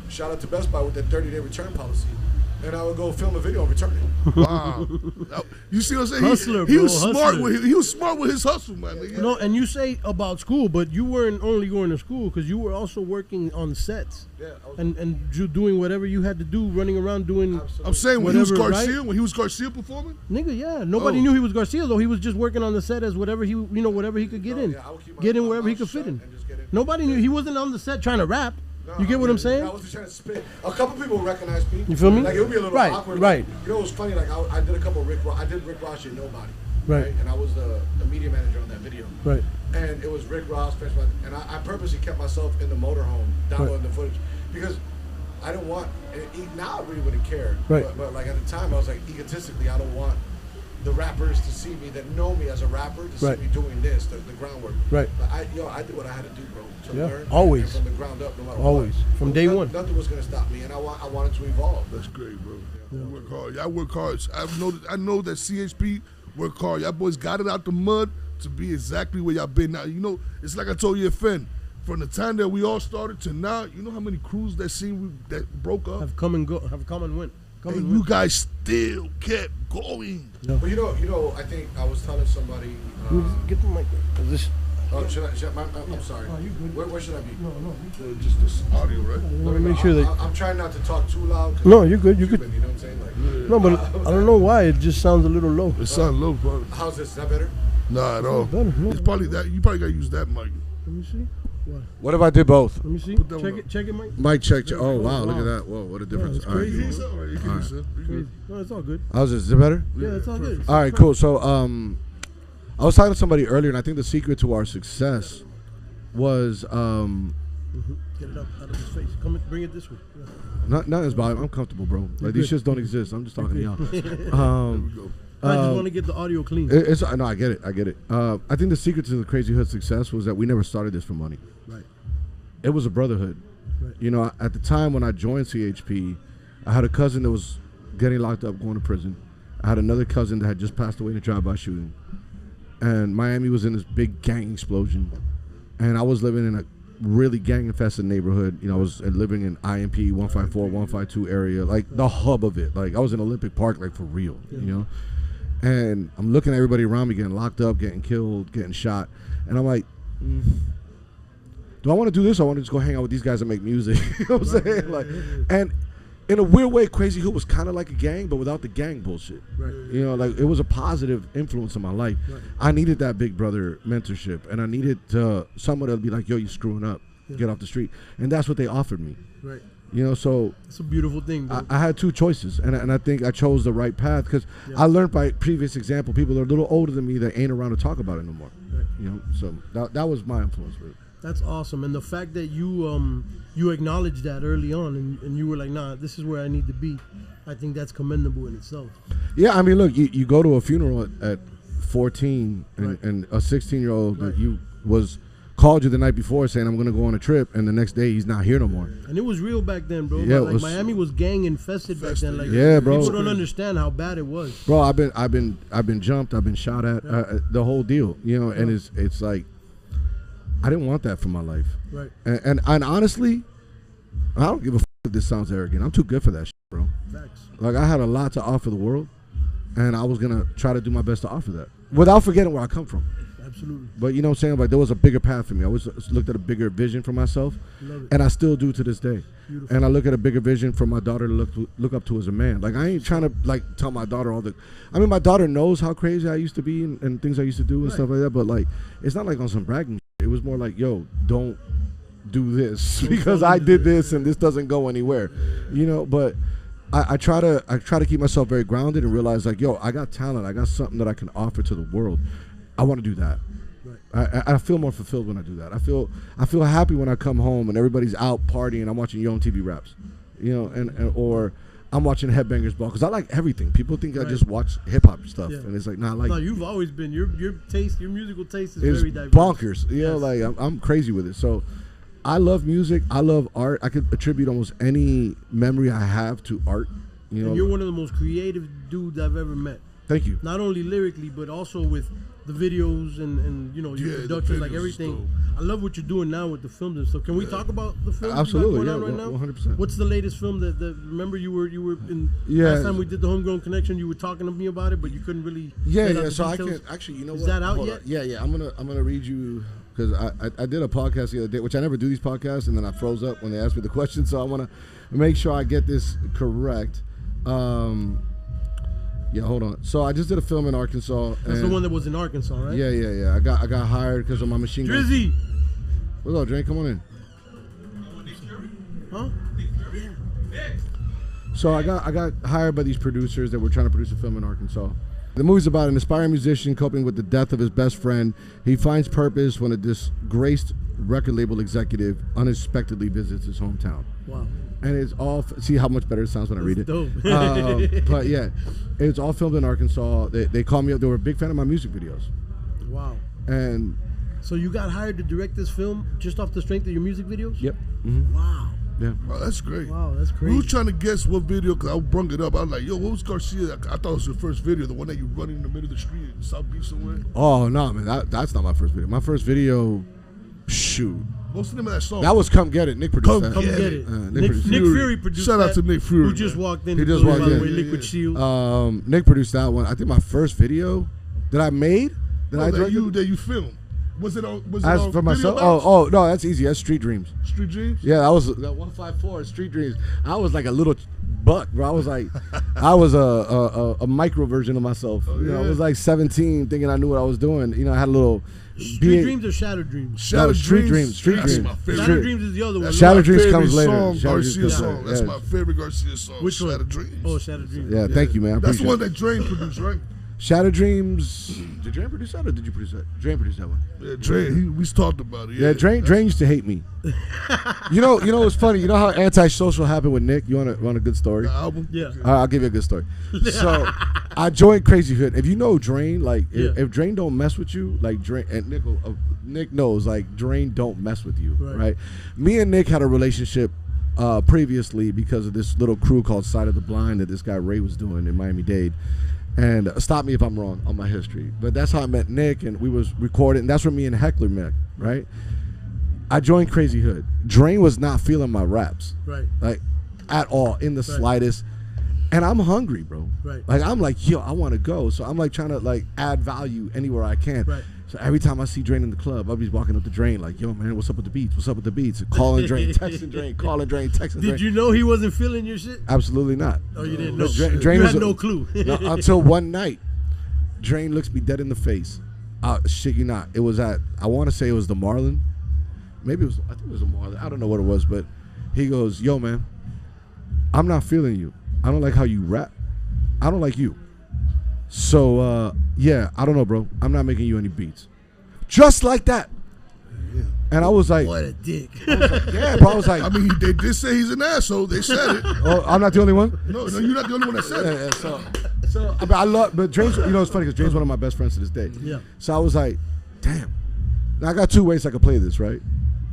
Shout out to Best Buy with that 30-day return policy. And I would go film a video and return it. Wow. You see what I'm saying? Hustler, he bro, was smart hustler. with he was smart with his hustle, man. Nigga. No, and you say about school, but you weren't only going to school because you were also working on sets. Yeah, and you doing whatever you had to do, running around doing. I'm saying when he was whatever, Garcia, right? when he was Garcia performing. Nigga, yeah. Nobody knew he was Garcia though. He was just working on the set as whatever he, whatever he could get in, get in wherever he could fit in. Nobody knew he wasn't on the set trying to rap. You get what I'm saying? I was just trying to spit. A couple people recognize me. You feel me? Like it would be a little Right, awkward. right. You know, it was funny. Like I did a couple of I did Rick Ross and Nobody. Right. And I was the media manager on that video. Right. And it was Rick Ross, and I purposely kept myself in the motorhome downloading the footage because I didn't want. Now I really wouldn't care. Right. But like at the time, I was like egotistically, I don't want the rappers to see me that know me as a rapper to see me doing this, the groundwork. Right. But I did what I had to do, bro. To learn always. and from the ground up, no matter always. what. From day one. Nothing was gonna stop me, and I wanted to evolve. That's great, bro. You work hard. Y'all work hard. I know that CHP work hard. Y'all boys got it out the mud to be exactly where y'all been now. You know, it's like I told you, Finn. From the time that we all started to now, you know how many crews that broke up? Have come and went. And you guys still kept going. Yeah. But you know, I think I was telling somebody. Get the mic. I'm sorry. Oh, you good. Where should I be? No. Just this audio, right? Let me make sure that. I'm trying not to talk too loud. No, you're good. You're good. You know what I'm saying? Like, no, but I don't know why it just sounds a little low. It sounds low, bro. How's this? Is that better? Nah, at all. Better, no. It's probably that. You probably gotta use that mic. Let me see. What if I did both? Let me see. Check it, Mike. Mic check. Oh wow, look at that. Whoa, what a difference. All right. Crazy. No, it's all good. How's this? Is it better? Yeah, it's all good. All right, cool. So I was talking to somebody earlier, and I think the secret to our success was Get it up out of his face. Come and bring it this way. Yeah. not as volume. I'm comfortable, bro. Like these shits don't exist. I'm just talking to y'all. I just want to get the audio clean. No, I get it. I think the secret to the Crazy Hood success was that we never started this for money. Right. It was a brotherhood. Right. You know, at the time when I joined CHP, I had a cousin that was getting locked up, going to prison. I had another cousin that had just passed away in a drive-by shooting. And Miami was in this big gang explosion. And I was living in a really gang-infested neighborhood. You know, I was living in IMP 154, 152 area, like the hub of it. Like I was in Olympic Park, like for real, you know? And I'm looking at everybody around me getting locked up, getting killed, getting shot. And I'm like, do I want to do this or I want to just go hang out with these guys and make music? You know what I'm saying? Like, and in a weird way, Crazy Hood was kind of like a gang, but without the gang bullshit. Right. You know, like it was a positive influence in my life. Right. I needed that big brother mentorship, and I needed someone that'd be like, yo, you screwing up. Get off the street. And that's what they offered me. Right. You know, so it's a beautiful thing, bro. I had two choices, and I think I chose the right path because I learned by previous example. People that are a little older than me that ain't around to talk about it no more. Right. You know, so that was my influence for it. That's awesome, and the fact that you acknowledged that early on, and you were like, nah, this is where I need to be. I think that's commendable in itself. Yeah, I mean, look, you go to a funeral at 14, and a 16-year-old that you was called you the night before saying I'm gonna go on a trip, and the next day he's not here no more. And it was real back then, bro. Yeah, like Miami was gang infested back then. Like, yeah, bro. People don't understand how bad it was. Bro, I've been jumped, I've been shot at, the whole deal, you know. And it's like I didn't want that for my life. Right. And honestly, I don't give a if this sounds arrogant. I'm too good for that shit, bro. Facts. Like I had a lot to offer the world, and I was gonna try to do my best to offer that without forgetting where I come from. Absolutely. But you know what I'm saying? Like there was a bigger path for me. I was looked at a bigger vision for myself, and I still do to this day. Beautiful. And I look at a bigger vision for my daughter to look up to as a man. Like I ain't trying to like tell my daughter all the. I mean, my daughter knows how crazy I used to be and things I used to do and stuff like that. But like, it's not like on some bragging. It was more like, yo, don't do this because I did this and this doesn't go anywhere, you know. But I try to keep myself very grounded and realize like, yo, I got talent. I got something that I can offer to the world. I want to do that. Right. I feel more fulfilled when I do that. I feel happy when I come home and everybody's out partying. I'm watching Yo MTV Raps, you know, and or I'm watching Headbangers Ball because I like everything. People think I just watch hip hop stuff, and it's like, nah, I like. No, you've always been your taste, your musical taste is it's very diverse. bonkers. You know, like I'm crazy with it. So, I love music. I love art. I could attribute almost any memory I have to art. You know, and you're one of the most creative dudes I've ever met. Thank you. Not only lyrically, but also with the videos and you know your production, like everything. I love what you're doing now with the films and stuff. Can we talk about the films Absolutely, you got going on right now? 100%. What's the latest film that remember you were in last time we did the Homegrown Connection, you were talking to me about it, but you couldn't really so I can actually, you know is what? that out Hold yet? on. Yeah. I'm gonna read you because I did a podcast the other day, which I never do these podcasts, and then I froze up when they asked me the question, so I want to make sure I get this correct. Yeah, hold on. So I just did a film in Arkansas. That's the one that was in Arkansas, right? Yeah. I got hired because of my machine gun. Drizzy. What's up, Drake? Come on in. Huh? So I got hired by these producers that were trying to produce a film in Arkansas. The movie's about an aspiring musician coping with the death of his best friend. He finds purpose when a disgraced record label executive unexpectedly visits his hometown. Wow. And it's all, see how much better it sounds when I read it. Dope. But yeah, it's all filmed in Arkansas. They called me up. They were a big fan of my music videos. Wow. And so you got hired to direct this film just off the strength of your music videos? Yep. Mm-hmm. Wow. Yeah. Oh, that's great. Wow, that's crazy. We was trying to guess what video, because I brung it up. I was like, yo, what was Garcia? I thought it was your first video, the one that you running in the middle of the street in South Beach somewhere. Oh, no, man. That's not my first video. My first video, shoot. What's the name of that song? That was Come Get It. Nick produced that. Come Get It. Nick Fury produced Shout out to Nick Fury. Who just walked in. He just walked in. Liquid Shield. Nick produced that one. I think my first video that I made, that you filmed. Was it on for myself? Video Box? Oh, no, that's easy. That's Street Dreams. Street Dreams? Yeah, that was that 154 Street Dreams. I was like a little buck, bro. I was like, I was a micro version of myself. Oh, you know, yeah. I was like 17, thinking I knew what I was doing. You know, I had a little. Street Dreams or Shattered Dreams? Street Dreams. Shattered Dreams is the other one. Shattered Dreams comes later. Song, Garcia song. That's my favorite Garcia song. Which one? Shattered Dreams. Oh, Shattered Dreams. Yeah, thank you, man. That's the one that Drain produced, right? Shattered Dreams. Did Drain produce that or did you produce that? Drain produced that one. Yeah, Drain. We talked about it. Yeah, Drain used to hate me. You know what's funny? You know how Antisocial happened with Nick? You want a good story? The album? Yeah. I'll give you a good story. So I joined Crazy Hood. If you know Drain, like if Drain don't mess with you, like Drain and Nick knows, like Drain don't mess with you, right? Me and Nick had a relationship previously because of this little crew called Side of the Blind that this guy Ray was doing in Miami-Dade. And stop me if I'm wrong on my history, but that's how I met Nick, and we was recording, and that's where me and Heckler met, right? I joined Crazy Hood. Drain was not feeling my raps, right? Like at all, in the slightest. And I'm hungry, bro. Right. Like I'm like, yo, I want to go. So I'm like trying to like add value anywhere I can. Right. So every time I see Drain in the club, I'll be walking up to Drain like, yo, man, what's up with the beats? What's up with the beats? Calling Drain, texting Drain, calling Drain, texting Drain. Did you know he wasn't feeling your shit? Absolutely not. Oh, you didn't know? Drain you had no clue. No, until one night, Drain looks me dead in the face. Shit you not. It was at, I want to say it was the Marlin. Maybe I think it was the Marlin. I don't know what it was, but he goes, yo, man, I'm not feeling you. I don't like how you rap. I don't like you. So, yeah, I don't know, bro. I'm not making you any beats. Just like that. Yeah. And I was like, what a dick. I was like, yeah, bro. I was like, I mean, they did say he's an asshole. They said it. Oh, I'm not the only one? No, you're not the only one that said it. So I love, but Drain's, you know, it's funny because Drain's one of my best friends to this day. Yeah. So I was like, damn. Now I got two ways I could play this, right?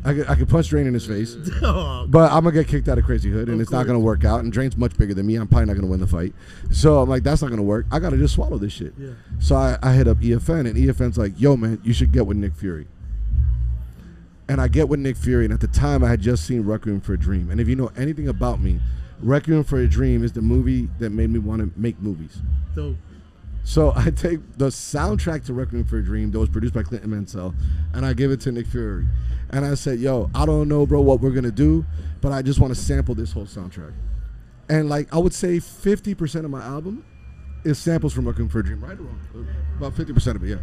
I could punch Drain in his face, but I'm gonna get kicked out of Crazy Hood, and it's not gonna work out. And Drain's much bigger than me. I'm probably not gonna win the fight. So I'm like, that's not gonna work. I gotta just swallow this shit. Yeah. So I hit up EFN, and EFN's like, yo, man, you should get with Nick Fury. And I get with Nick Fury, and at the time I had just seen Requiem for a Dream. And if you know anything about me, Requiem for a Dream is the movie that made me want to make movies. Dope. So I take the soundtrack to Requiem for a Dream that was produced by Clinton Mansell, and I give it to Nick Fury. And I said, yo, I don't know, bro, what we're going to do, but I just want to sample this whole soundtrack. And, like, I would say 50% of my album is samples from Requiem for a Dream, right or wrong? About 50% of it, yeah.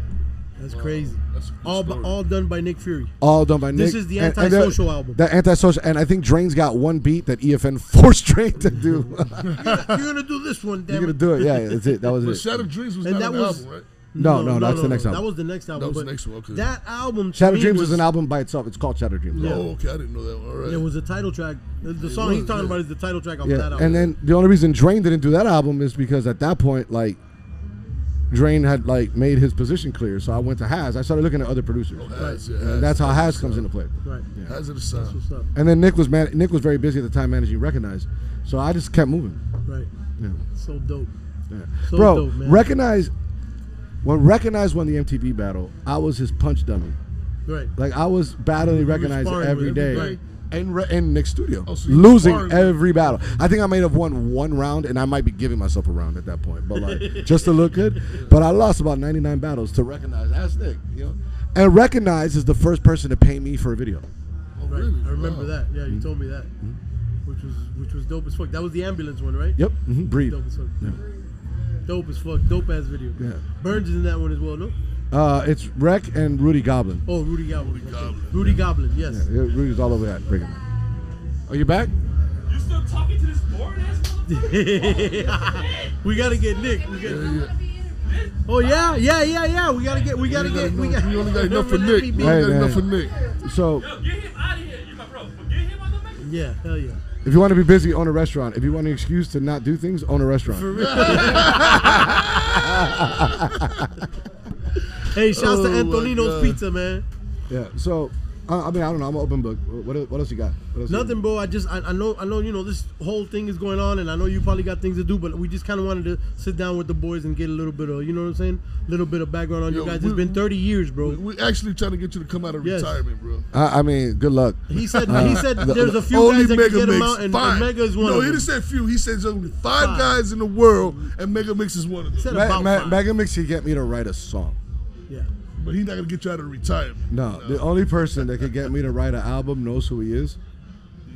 That's crazy. That's all done by Nick Fury. All done by Nick. This is the Antisocial album. The Antisocial, and I think Drain's got one beat that EFN forced Drain to do. You're gonna do this one, damn You're gonna do it, yeah. That's it. That was But it. Shattered Dreams was And not that an was- album, right? No, that's the next album. That was the next album. That was but the next one. Okay. That album. to Shattered me Dreams was, is an album by itself. It's called Shattered Dreams. Yeah. Oh, okay. I didn't know that one. All right. It was a title track. The song he's talking about is the title track of that album. And then the only reason Drain didn't do that album is because at that point, like, Drain had like made his position clear. So I went to Haz. I started looking at other producers. And that's how Haz comes into play. Right. Yeah. Haz is the sound. What's up? And then Nick was very busy at the time managing Recognize. So I just kept moving. Right. Yeah. So dope. Yeah. So Bro, dope, man. Recognize when the MTV battle, I was his punch dummy. Right. Like I was battling You were Recognize sparring every with day. him, right. In Nick's studio, Oh, so you losing sparring every battle. I think I may have won one round, and I might be giving myself a round at that point, but like just to look good. But I lost about 99 battles to Recognize. That's Nick, you know. And Recognize is the first person to pay me for a video. Oh, Right. really? I remember Wow. that. Yeah, you told me that. Which was dope as fuck. That was the ambulance one, right? Yep, Breathe. Dope as fuck. Yeah. Dope as fuck. Dope ass video. Yeah. Burns is in that one as well, no? It's Rec and Rudy Goblin. Oh, Rudy Goblin. Rudy Goblin, yes. Yeah, Rudy's all over that. Bring him. Are you back? You still talking to this boring ass motherfucker? We gotta get Nick. Oh yeah. We gotta get. We only got enough for Nick. We only got enough for Nick. So Yo, get him out of here. You my bro. But get him on the mic. Yeah, hell yeah. if you want to be busy, own a restaurant. If you want an excuse to not do things, own a restaurant. For real. Hey, shouts to Antonino's Pizza, man. Yeah. So I mean, I don't know. I'm an open book. What else you got? What else Nothing, bro. I know. You know, this whole thing is going on, and I know you probably got things to do, but we just kind of wanted to sit down with the boys and get a little bit of, you know what I'm saying? A little bit of background on you guys. It's been 30 years, bro. We're actually trying to get you to come out of retirement, bro. I mean, good luck. He said there's a few guys that can get him out, and Mega is one of them. No, he didn't say few. He said there's only five guys in the world, and Mega Mix is one of them. Said about five. Mega Mix can get me to write a song. Yeah. But he's not gonna get you out of retirement. No, the only person that can get me to write an album knows who he is.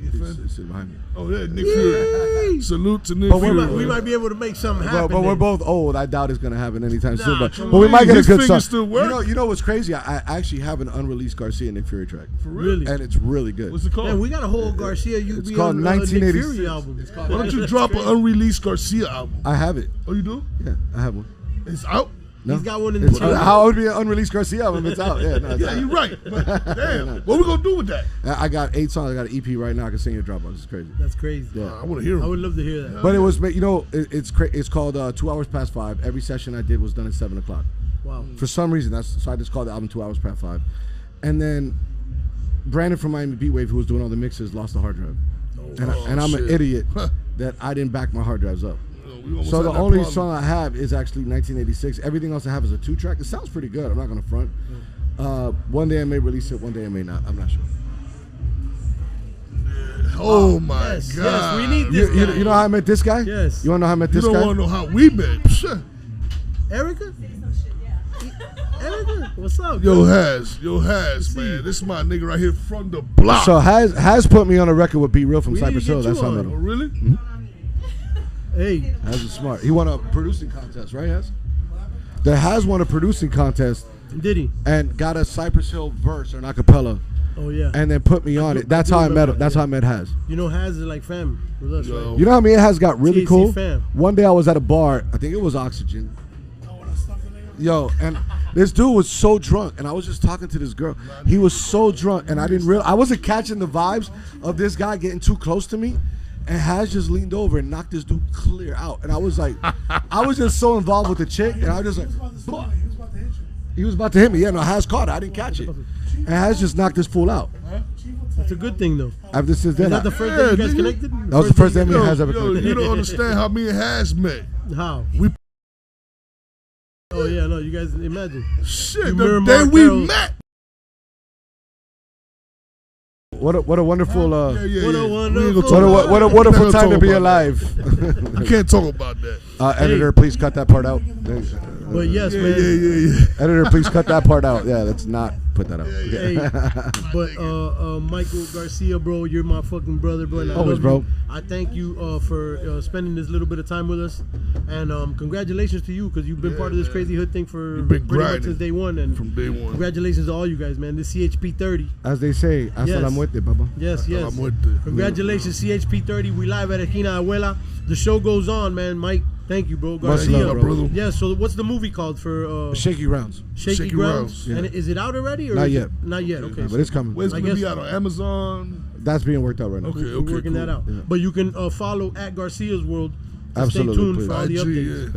He's sitting behind me. Oh yeah, Nick Fury. Salute to Nick But Fury. we might be able to make something happen. But we're then. both old. I doubt it's gonna happen anytime soon. But come we on. might get His a good fingers song. still work. You know what's crazy? I actually have an unreleased Garcia Nick Fury track. For real? Really? And it's really good. What's it called? Man, we got a whole Garcia UB It's called Nick 1986. Fury album. Why don't you drop an unreleased Garcia album? I have it. Oh, you do? Yeah, I have one. It's out? No. He's got one in It's, the how would it be an unreleased Garcia album? It's out. Yeah, no, it's Yeah, out. you're right. But damn, what we gonna do with that? I got 8 songs. I got an EP right now. I can sing your Dropbox. It's crazy. That's crazy. Yeah. I want to hear I him. would love to hear that. But it was, you know, it's called 2 Hours Past 5. Every session I did was done at 7 o'clock. Wow. For some reason, so I just called the album 2 Hours Past 5. And then Brandon from Miami Beatwave, who was doing all the mixes, lost the hard drive. And I'm an shit. idiot that I didn't back my hard drives up. We almost So had the that only problem. song I have is actually 1986. Everything else I have is a 2-track. It sounds pretty good. I'm not gonna front. One day I may release it. One day I may not. I'm not sure. Oh my Yes, God! yes, we need this guy. You know how I met this guy? Yes. You wanna know how I met You this don't guy? want to know how we met. Sure. Erica? Erica? What's up? Yo, girl? Has, man. This is my nigga right here from the block. So has put me on a record with Be Real from We need to Cypress get Hill. That's you how I on. met Oh, him. really? Hey. Has is smart. He won a producing contest, right, Has? The Has won a producing contest Did he? and got a Cypress Hill verse or an acapella Oh, yeah. and then put me on it. That's do how I met remember him. That's that, how I met Has. You know, Has is like fam with us, right? You know how me and Has got really THC cool? fam. One day I was at a bar. I think it was Oxygen. Yo, and this dude was so drunk, and I was just talking to this girl. He was so drunk, and I wasn't catching the vibes of this guy getting too close to me. And Has just leaned over and knocked this dude clear out. And I was like, I was just so involved with the chick, and I was just like, he was about to hit me. Yeah, no, Has caught it. I didn't catch it. And Has just knocked this fool out. That's a good thing, though. After since then, Is that the first day you guys nigga. connected? that was the first time me and Yo, Has ever yo, connected. you don't understand how me and Has met. How? We Oh, yeah, no, you guys imagine. shit You the mirror day Mark we Carroll. met. What a wonderful Yeah, What a We ain't gonna wonderful- talk what a about what a that. wonderful We're not time to gonna be talk about alive. that. I can't talk about that. Editor, please cut that part out. But yes, Yeah, man. yeah. Editor, please cut that part out. Yeah, let's not put that out. Hey, but Michael Garcia, bro, you're my fucking brother, bro. And I Always, love bro. you. I thank you for spending this little bit of time with us, and congratulations to you because you've been part of this Crazy Hood thing for You've been pretty much grinding since day one. And from day one. congratulations to all you guys, man. This CHP 30. As they say, hasta Yes. la muerte, papa. Yes, yes. la muerte. Congratulations, CHP 30. We live at Esquina Abuela. The show goes on, man. Mike, Thank you, bro. Much Garcia. love, brother. Yeah. So what's the movie called for? Shaky Rounds. Shaky Grounds. Yeah. And is it out already? Or Not is yet. It, not yet. Okay. But it's coming. Where's it gonna be out on Amazon? That's being worked out right now. Okay, We're working that out. Yeah. But you can follow at Garcia's World. Absolutely, Stay tuned please. for all the IG, updates. yeah.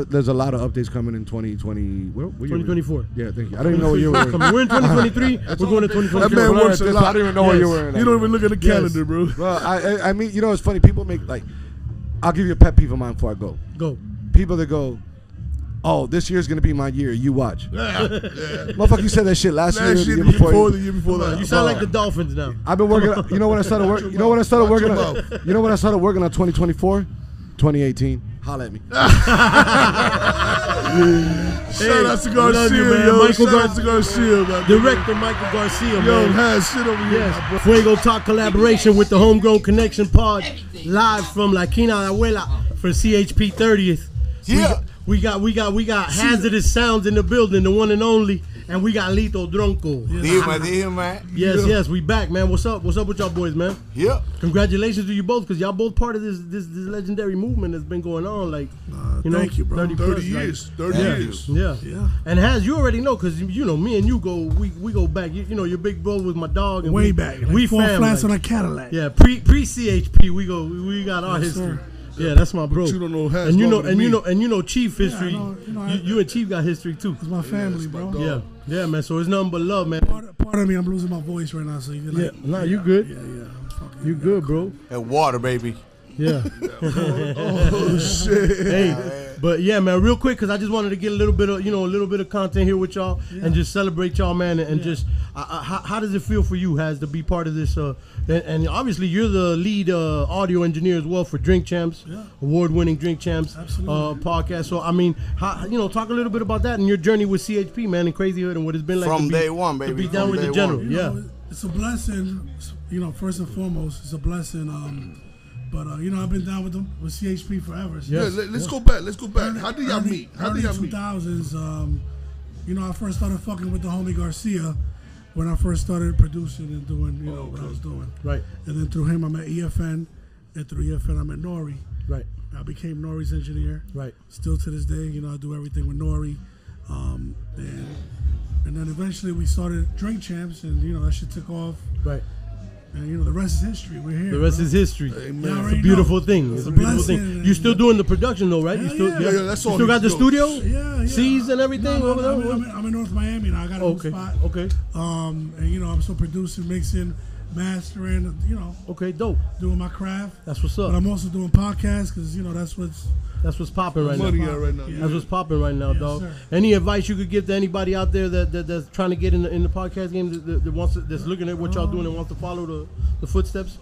There's a lot of updates coming in 2020. What year 2024. Yeah, thank you. I don't even know what year we're in. We're in 2023. We're going to 2024. That man works a lot. I don't even know what year we're in. You don't even look at the calendar, bro. Well, I mean, you know, it's funny. People make like, I'll give you a pet peeve of mine before I go. Go. People that go, oh, this year's gonna be my year. You watch. Yeah. Motherfucker, you said that shit last year, the year before. The year before that. You sound like the Dolphins now. I've been working. You know when I started working. You know when I started working. You know when I started working on 2024, 2018. Holla at me. Shout out to Garcia, you, man. yo. Michael Shout out to Garcia, man. Director Michael Garcia, Yo, man. has shit over here. Yes. Fuego Talk collaboration with the Homegrown Connection Pod, live from La Quina de Abuela for CHP 30th. Yeah. We got Hazardous Sounds in the building, the one and only, and we got Lito Dronco. Dime. Yes, we back, man. What's up with y'all boys, man? Yeah. Congratulations to you both, because y'all both part of this legendary movement that's been going on, like, thank you, bro. 30 years. Like, 30 years. Yeah. And Haz, you already know, because you know me and you we go back. You know, your big bro was my dog. And Way back. Like we 4 family. flats on a Cadillac. Yeah, pre CHP, we got our history. Sir. Yeah, that's my bro. But you don't know Haz and you know, longer than and me. you know Chief history. Yeah, you and Chief got history too. It's my family, bro. Yeah, man. So it's nothing but love, man. Part of me, I'm losing my voice right now, so you can like. Nah, you good. Yeah. You good, bro. And water, baby. Yeah. Oh shit. Hey, but yeah, man, real quick, because I just wanted to get a little bit of content here with y'all and just celebrate y'all, man, and just how does it feel for you, Haz, to be part of this? And obviously you're the lead audio engineer as well for Drink Champs, award-winning Drink Champs podcast. So I mean, talk a little bit about that and your journey with CHP, man, and Crazy Hood, and what it's been like from to be, day one, baby. to be down with the general. It's a blessing. First and foremost, it's a blessing. But I've been down with them with CHP forever. So Let's go back. How did y'all meet? Early 2000s. I first started fucking with the homie Garcia when I first started producing and doing what I was doing. Right. And then through him I met EFN, and through EFN I met Nori. Right. I became Nori's engineer. Right. Still to this day, I do everything with Nori. And then eventually we started Drink Champs, and that shit took off. Right. And the rest is history. We're here. The rest is history. Amen. It's a beautiful thing. It's a beautiful thing. You're still doing the production though, right? You still, that's all. You still got the studio? Yeah. Seas and everything over there? I'm in North Miami now. I got a new spot. Okay. And I'm still producing, mixing, mastering. Okay, dope. Doing my craft. That's what's up. But I'm also doing podcasts because that's what's popping right now. Yeah. That's what's popping right now, dog. Sir. Any advice you could give to anybody out there that's trying to get in the podcast game, that's looking at what y'all doing and wants to follow the footsteps?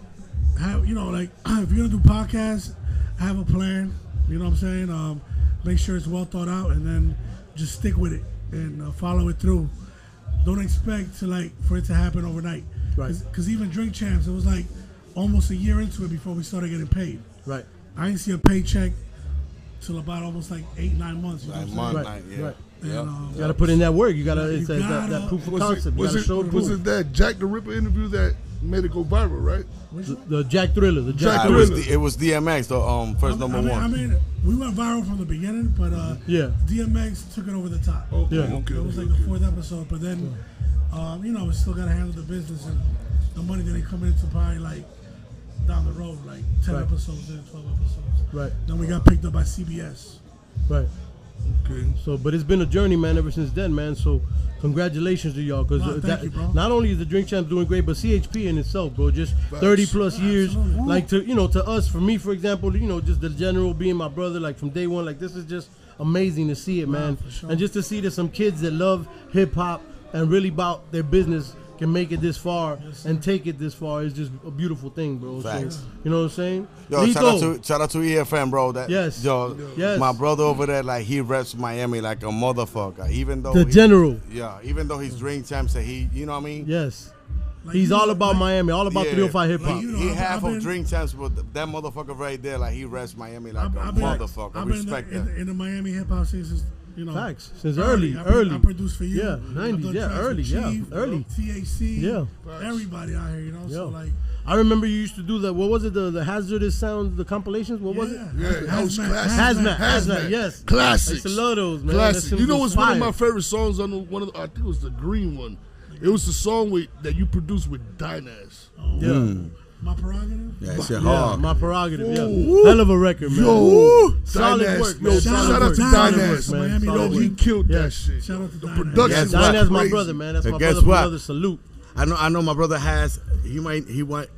If you're gonna do podcasts, have a plan. You know what I'm saying? Make sure it's well thought out, and then just stick with it and follow it through. Don't expect for it to happen overnight. Right. Because even Drink Champs, it was almost a year into it before we started getting paid. Right. I didn't see a paycheck till about almost 8-9 months. You know what I'm saying? Right. And, you gotta put in that work. You gotta that proof of concept. Was it that Jack the Ripper interview that made it go viral, right? The Jack Thriller. It was DMX, the first number one. I mean, we went viral from the beginning, but DMX took it over the top. Okay. It was the 4th episode, but then we still gotta handle the business and the money that they come into probably down the road, 10 episodes in, 12 episodes. Right. Then we got picked up by CBS. Right. Okay. So, but it's been a journey, man, ever since then, man. So, congratulations to y'all, because thank you, bro. not only is the Drink Champs doing great, but CHP in itself, bro, just 30 plus years, to us, for me, for example, just the general being my brother, from day one, this is just amazing to see it, man, sure. and just to see that some kids that love hip hop and really about their business can make it this far and take it this far is just a beautiful thing, bro. Facts. So, you know what I'm saying? Yo, shout out to EFN, bro. Yes. My brother over there, he reps Miami like a motherfucker. Even though the general. Yeah, even though he's Drink Champs, he, you know what I mean? Yes. He's all about Miami, all about 305 hip hop. He half of Drink Champs, but that motherfucker right there, he reps Miami like a motherfucker. I've Respect been in the Miami hip hop scene since. Facts. Since early. I produced for you. Yeah, 90s. Yeah, early. Chief, Early. THC. Yeah. Everybody out here, So I remember you used to do the, what was it, the hazardous sounds, the compilations? What was it? Yeah, that was classic. Hazmat, yes. Classics. I used to love those, man. Classic. You know what's one of fire. my favorite songs on one of the, I think it was the green one. It was the song that you produced with Dynaz. Yeah. My Prerogative? Yeah, that shit hard. My Prerogative, yeah. Ooh. Hell of a record, man. Yo, solid Dynaz, work, yo, man. shout out to Dynaz, man. Yo, he killed that shit. Shout out to The Dynaz. production was Dynaz, my crazy. brother, man. That's my Guess brother. what? Brother, salute. I know my brother has, he might,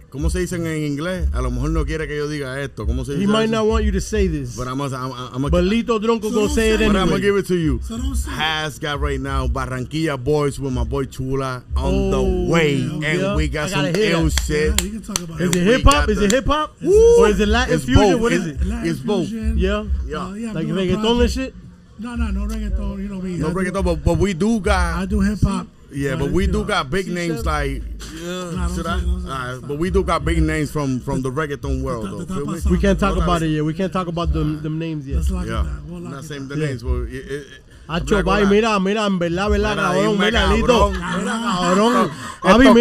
¿cómo se dicen en inglés? A lo mejor no quiere que yo diga esto. ¿Cómo se dice He might eso? not want you to say this. But I'm But Lito Dronco gonna say it But I'm anyway. gonna give it to you. So don't say Has got right now Barranquilla Boys with my boy Chula on the way, and we got some ill shit. Yeah, you can talk about Is it. it hip hop? Is it hip hop? Or is it Latin It's fusion? both. What is it? It's both. Yeah. Yeah, Like I'm doing a reggaeton and project. shit? No reggaeton. You know me. No reggaeton, but we do got. I do hip hop. Yeah, but we do got big names like. Should I? But we do got big names from the reggaeton world, though. Feel me? We can't talk about it yet. We can't talk about them names yet. Yeah, I'm not saying the names, but Acho, bye, mira, en verdad, cabrón, mira, cabrón. Lito, mira, cabrón. Papi,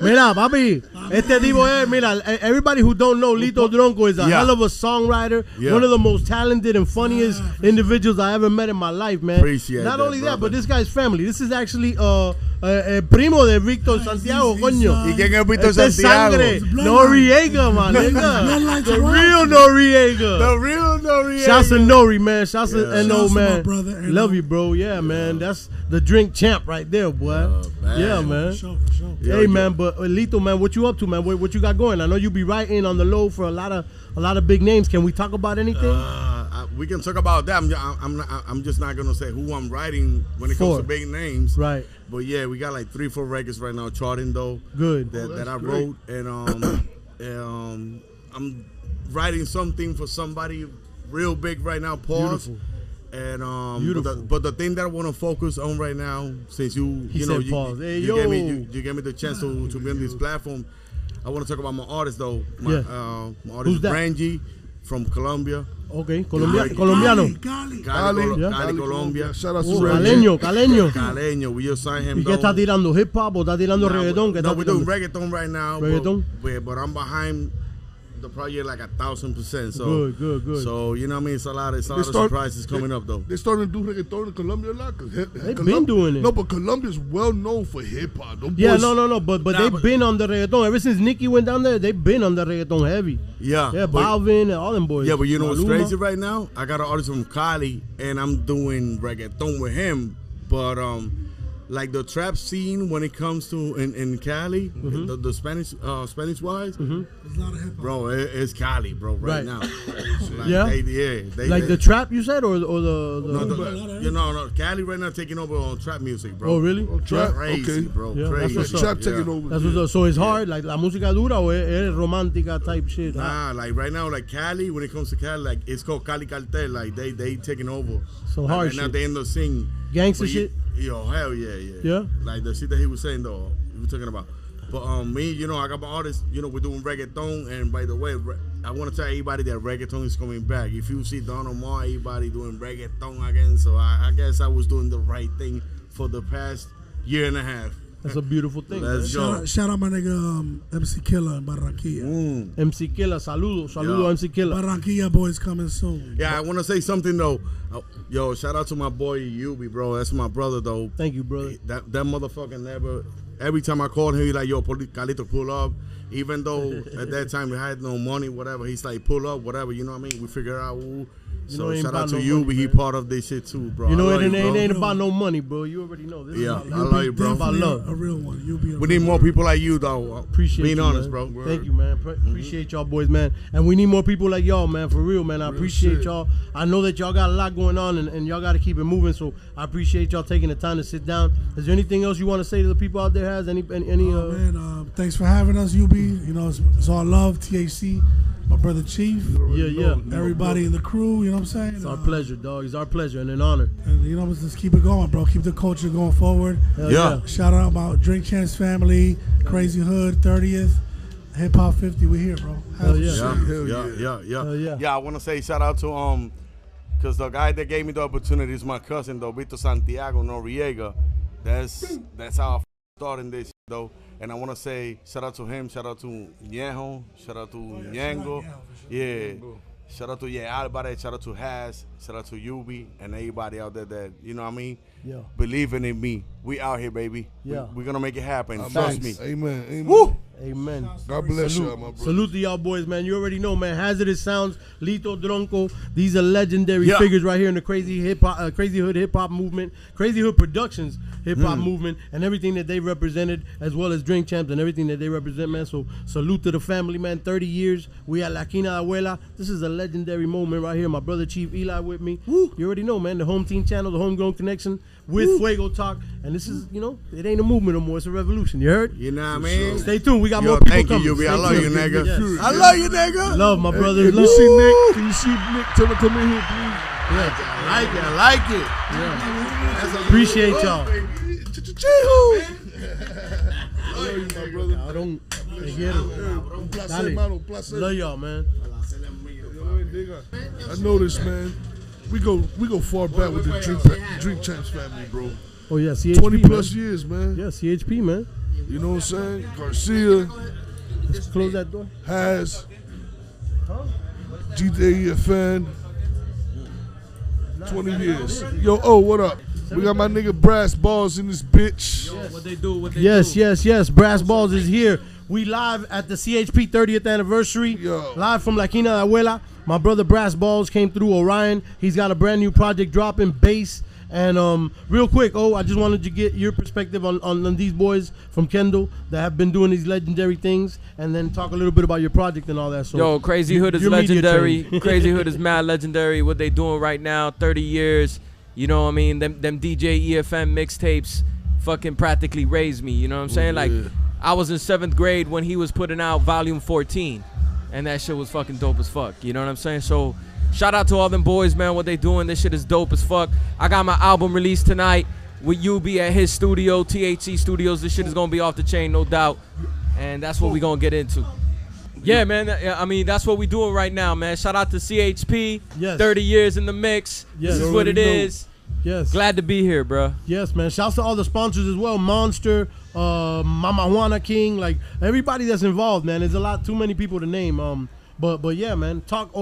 mira, papi, este tipo es, mira, everybody who don't know, Lito Dronco is a hell of a songwriter, one of the most talented and funniest individuals I ever met in my life, man. Appreciate Not that, only that, brother. but this guy's family. This is actually primo de Víctor Santiago, coño. ¿Y quién es Víctor Este es Santiago? sangre, Noriega, man, nigga. The real Noriega. The real Noriega. Shouts to Nori, man. Shouts to N.O., Shouts to my man. brother, N.O. Love you, bro. Yeah, man. That's the drink champ right there, boy. man. Yeah, man. For sure. Hey, man. But Lito, man, what you up to, man? What you got going? I know you be writing on the low for a lot of big names. Can we talk about anything? We can talk about that. I'm just not gonna say who I'm writing when it comes to big names. Right. But yeah, we got like 3-4 records right now charting though. Good. That I wrote, and I'm writing something for somebody real big right now. Pause. Beautiful. And Beautiful. But the thing that I want to focus on right now, since you said pause. Hey, you yo. gave me the chance to be on this platform, I want to talk about my artist though. My artist Who's that? Brangie from Colombia. Okay, colombiano. Cali, Colombia. Shout out to Caleño. We just signed him. ¿Y qué está tirando? ¿Hip hop o está tirando reggaetón? No, we're doing reggaeton right now. Reggaeton? But I'm behind the project like 1,000%. So Good. So you know what I mean? It's a lot of surprises coming up though. They starting to do reggaeton in Colombia a lot. They've been doing it. No, but Colombia's well known for hip hop. Yeah, no. But they've been on the reggaeton ever since Nicki went down there. They've been on the reggaeton heavy. Yeah, Balvin and all them boys. Yeah, but you know what's Maluma. crazy right now? I got an artist from Cali, and I'm doing reggaeton with him. But like the trap scene when it comes to in Cali, the Spanish wise, There's a lot of hip hop. bro, it's Cali, bro, right now. Like, Yeah? they, The trap you said or the no, Cali right now taking over on trap music, bro. Oh, really? Trap? Crazy, Okay. bro. Yeah, crazy. that's what's Trap up. taking over. That's what's up. So it's hard, like la música dura o es romántica type shit. Nah, like right now, like Cali, when it comes to Cali, like it's called Cali Cartel. Like they taking over. Some Like, hard right now shit. they end up singing Gangster But shit? Yo, hell yeah. Yeah? Like the shit that he was saying though, we were talking about. But me, you know, I got my artists, you know, we're doing reggaeton. And by the way, I want to tell everybody that reggaeton is coming back. If you see Don Omar, everybody doing reggaeton again. So I guess I was doing the right thing for the past year and a half. That's a beautiful thing. Let's go. Shout out my nigga MC Killer in Barranquilla. MC Killer, saludo MC Killer. Barranquilla boys coming soon. Yeah, I want to say something though. Yo, shout out to my boy Yubi, bro. That's my brother though. Thank you, brother. That motherfucker never. Every time I called him, he like, yo, Carlito, pull up. Even though at that time we had no money, whatever. He's like, pull up, whatever. You know what I mean? We figure out who. So ain't shout out about to no you, money, but he man. part of this shit too, bro. You know, I it love ain't, bro. ain't about no money, bro. You already know. This Yeah, is I love you, bro. about love. A real one. You'll be. We need more people like you, though. Appreciate being you, honest, man. bro. Thank you, man. Appreciate y'all boys, man. And we need more people like y'all, man, for real, man. I appreciate shit. y'all. I know that y'all got a lot going on and y'all got to keep it moving. So I appreciate y'all taking the time to sit down. Is there anything else you want to say to the people out there? Has any man, thanks for having us, UB. You know, it's all love, THC. My brother Chief. Yeah. Everybody in the crew, you know what I'm saying? It's our pleasure, dog. It's our pleasure and an honor. And you know, let's just keep it going, bro. Keep the culture going forward. Hell yeah. Shout out about Drink Champs family, Crazy Hood, 30th, Hip Hop 50. We here, bro. Hell yeah. Yeah, I want to say shout out to because the guy that gave me the opportunity is my cousin though, Víctor Santiago Noriega. That's how I started this though. And I want to say shout out to him, shout out to Ñejo, shout out to Ñengo. Yeah. Shout out to everybody, shout out to Has, shout out to Yubi, and everybody out there that, you know what I mean? Yeah. Believing in me. We out here, baby. Yeah. We're going to make it happen. Trust me. Amen. Amen. Woo! Amen. God bless y'all, my brother. Salute to y'all boys, man. You already know, man. Hazardous Sounds, Lito Dronco. These are legendary figures right here in the crazy hood hip hop movement, Crazy Hood Productions hip hop movement, and everything that they represented, as well as Drink Champs and everything that they represent, man. So salute to the family, man. 30 years. We at La Quina Abuela. This is a legendary moment right here. My brother Chief Eli with me. Woo. You already know, man. The Home Team Channel, the Homegrown Connection with Fuego Talk, and this is, you know, it ain't a movement no more. It's a revolution. You heard? You know what I mean? Stay tuned. We got more people coming. Thank you, I love you, nigga. Yes. I love you, nigga. Love my brother. Can you see Nick? Can you see Nick? Tell him to come in here, please. I like it. Yeah. Appreciate y'all. I don't get it. Love y'all, man. I know this, man. We go far back with the Drink Champs family, bro. Oh yeah, CHP, 20 plus years, man. Yeah, CHP, man. You know what I'm saying? Garcia. Let's close that door. Has. GJEFN. 20 years. Yo, what up? We got my nigga Brass Balls in this bitch. Yes. What they do, Yes. Brass Balls is here. We live at the CHP 30th anniversary. Live from La Quina Abuela. My brother Brass Balls came through Orion. He's got a brand new project dropping, bass. And real quick, I just wanted to get your perspective on these boys from Kendall that have been doing these legendary things, and then talk a little bit about your project and all that. So, yo, Crazy Hood is legendary. Crazy Hood is mad legendary. What they doing right now, 30 years. You know what I mean? Them DJ EFM mixtapes fucking practically raised me. You know what I'm saying? Like, I was in 7th grade when he was putting out Volume 14, and that shit was fucking dope as fuck. You know what I'm saying? So, shout out to all them boys, man. What they doing? This shit is dope as fuck. I got my album released tonight with Yubi at his studio, THC Studios. This shit is gonna be off the chain, no doubt. And that's what we gonna get into. Yeah, man. I mean, that's what we doing right now, man. Shout out to CHP. Yes. 30 years in the mix. Yes. This is what it is. Yes. Glad to be here, bro. Yes, man. Shouts to all the sponsors as well. Monster, Mama Juana King, like everybody that's involved, man. There's a lot, too many people to name. But yeah, man. Talk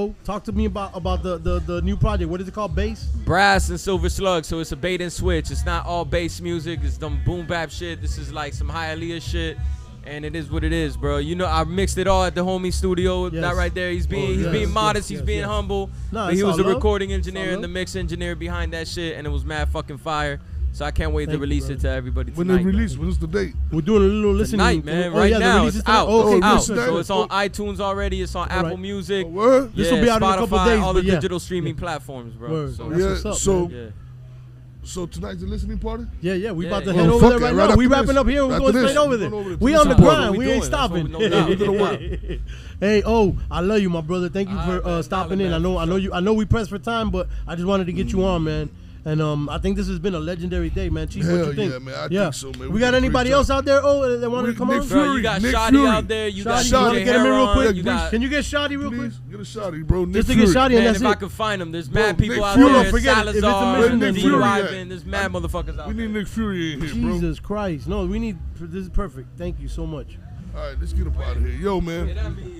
to me about the new project. What is it called? Bass? Brass and Silver Slug. So it's a bait and switch. It's not all bass music. It's some boom bap shit. This is like some Hialeah shit. And it is what it is, bro. You know, I mixed it all at the homie studio. Yes. That right there. He's being modest. He's being humble. No, but he was the recording engineer and the mix engineer behind that shit, and it was mad fucking fire. So I can't wait to release it to everybody tonight. When they release, when's the date? We're doing a little listening. Tonight, man. Right now, it's out. Okay, out. So it's on iTunes already. It's on Apple Music. This will be out in a couple days. All the digital streaming platforms, bro. So tonight's the listening party? Yeah. We about to head over there right now. We wrapping up here. We're going straight over there. We on the grind. We ain't stopping. Hey, I love you, my brother. Thank you for stopping in. I know we pressed for time, but I just wanted to get you on, man. And I think this has been a legendary day, man. Chief, what you think? Yeah, man. I think so, man. We got anybody else out there? That wanted to come on? Bro, you got Shotty out there. You got Shotty. Get him in real quick. Can you get Shotty real quick? Get a Shotty, bro. Just to get Shotty, and that's it. If I can find him, there's mad people out there. Salazar, there's mad motherfuckers out there. We need Nick Fury in here, bro. Jesus Christ. No, we need. This is perfect. Thank you so much. All right, let's get up out of here. Yo, man.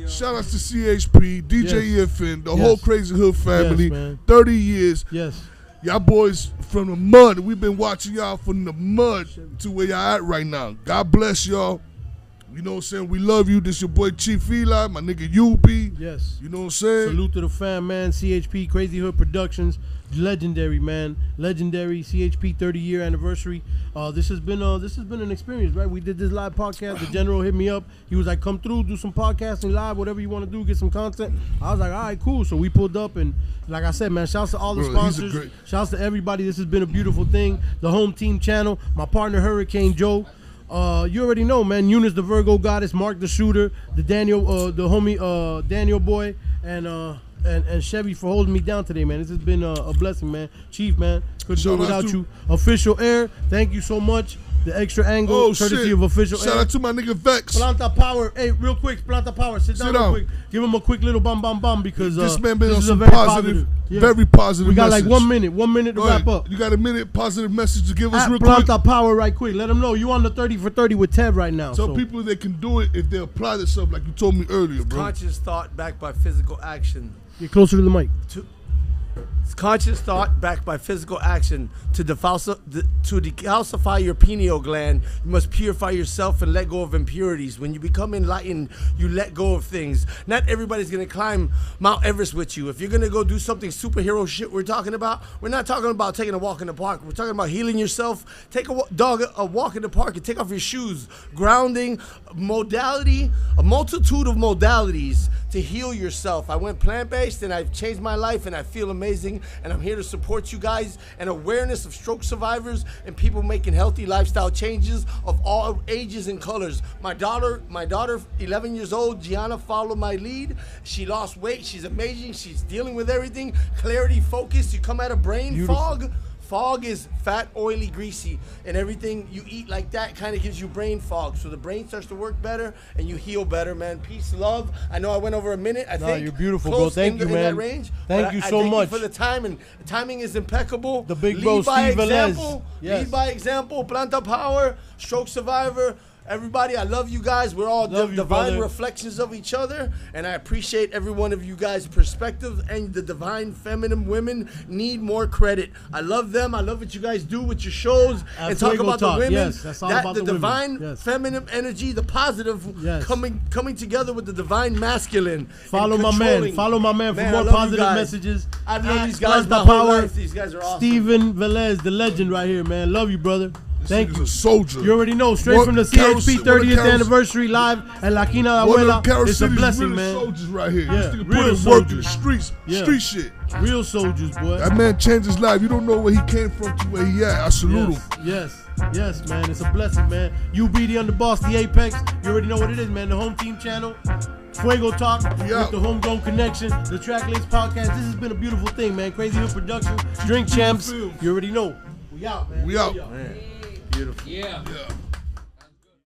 Shout out to CHP, DJ EFN, the whole Crazy Hood family. 30 years. Yes. Y'all boys from the mud. We've been watching y'all from the mud to where y'all at right now. God bless y'all. You know what I'm saying? We love you. This your boy Chief Eli, my nigga UB. Yes. You know what I'm saying? Salute to the fam, man. CHP, Crazy Hood Productions. Legendary, man. Legendary CHP 30-year anniversary. This has been an experience, right? We did this live podcast. The general hit me up. He was like, come through, do some podcasting live, whatever you want to do, get some content. I was like, all right, cool. So we pulled up, and like I said, man, shouts to all the sponsors. Shouts to everybody. This has been a beautiful thing. The Home Team channel, my partner Hurricane Joe. You already know, man. Eunice the Virgo Goddess, Mark the Shooter, the homie Daniel Boy, and Chevy for holding me down today, man. This has been a blessing, man. Chief, man, couldn't do it without you. Official Air, thank you so much. The extra angle, courtesy of Official Air. Shout out to my nigga Vex. Planta Power. Hey, real quick, Planta Power. Sit down real quick. Give him a quick little bum because this man been this on is some a very positive Yeah. Very positive. We got message. like 1 minute. 1 minute to wrap up. You got a minute positive message to give us At real quick. Planta Power right quick. Let them know you on the 30 for 30 with Tev right now. Tell people they can do it if they apply themselves like you told me earlier, bro. Conscious thought backed by physical action. Get closer to the mic. It's conscious thought backed by physical action. To decalcify your pineal gland, you must purify yourself and let go of impurities. When you become enlightened, you let go of things. Not everybody's gonna climb Mount Everest with you. If you're gonna go do something superhero shit we're talking about, we're not talking about taking a walk in the park. We're talking about healing yourself. Take a walk in the park and take off your shoes. Grounding, modality, a multitude of modalities to heal yourself. I went plant-based and I've changed my life and I feel amazing, and I'm here to support you guys and awareness of stroke survivors and people making healthy lifestyle changes of all ages and colors. My daughter, 11 years old, Gianna, followed my lead. She lost weight. She's amazing. She's dealing with everything. Clarity, focus. You come out of brain fog. Fog is fat, oily, greasy, and everything you eat like that kind of gives you brain fog. So the brain starts to work better, and you heal better, man. Peace, love. I know I went over a minute. I think you're beautiful, bro. Thank you, man. In that range. Thank you so much for the time, and the timing is impeccable. The big bro, Steve Velez. Yes. Lead by example. Planta Power, stroke survivor. Everybody, I love you guys. We're all divine reflections of each other, and I appreciate every one of you guys' perspective. And the divine feminine women need more credit. I love them. I love what you guys do with your shows and talk about the women. Yes, that's all about the the divine women. Yes. feminine energy, the positive coming together with the divine masculine. Follow my man. Follow my man for more positive messages. I love these guys. My Power. whole life. These guys are awesome. Steven Velez, the legend right here, man. Love you, brother. Thank you. A soldier. You already know, straight from the CHP 30th anniversary live at La Quina de Abuela. It's a blessing, man. Soldiers right here. Yeah, real soldiers. Streets, street shit. Real soldiers, boy. That man changed his life. You don't know where he came from to where he at. I salute him. Yes, man. It's a blessing, man. UB the Underboss, the Apex. You already know what it is, man. The Home Team Channel. Fuego Talk with the Homegrown Connection, the Tracklist Podcast. This has been a beautiful thing, man. Crazy Hood Production, Drink Champs. You already know. We out, man. We out. Man. Beautiful. Yeah.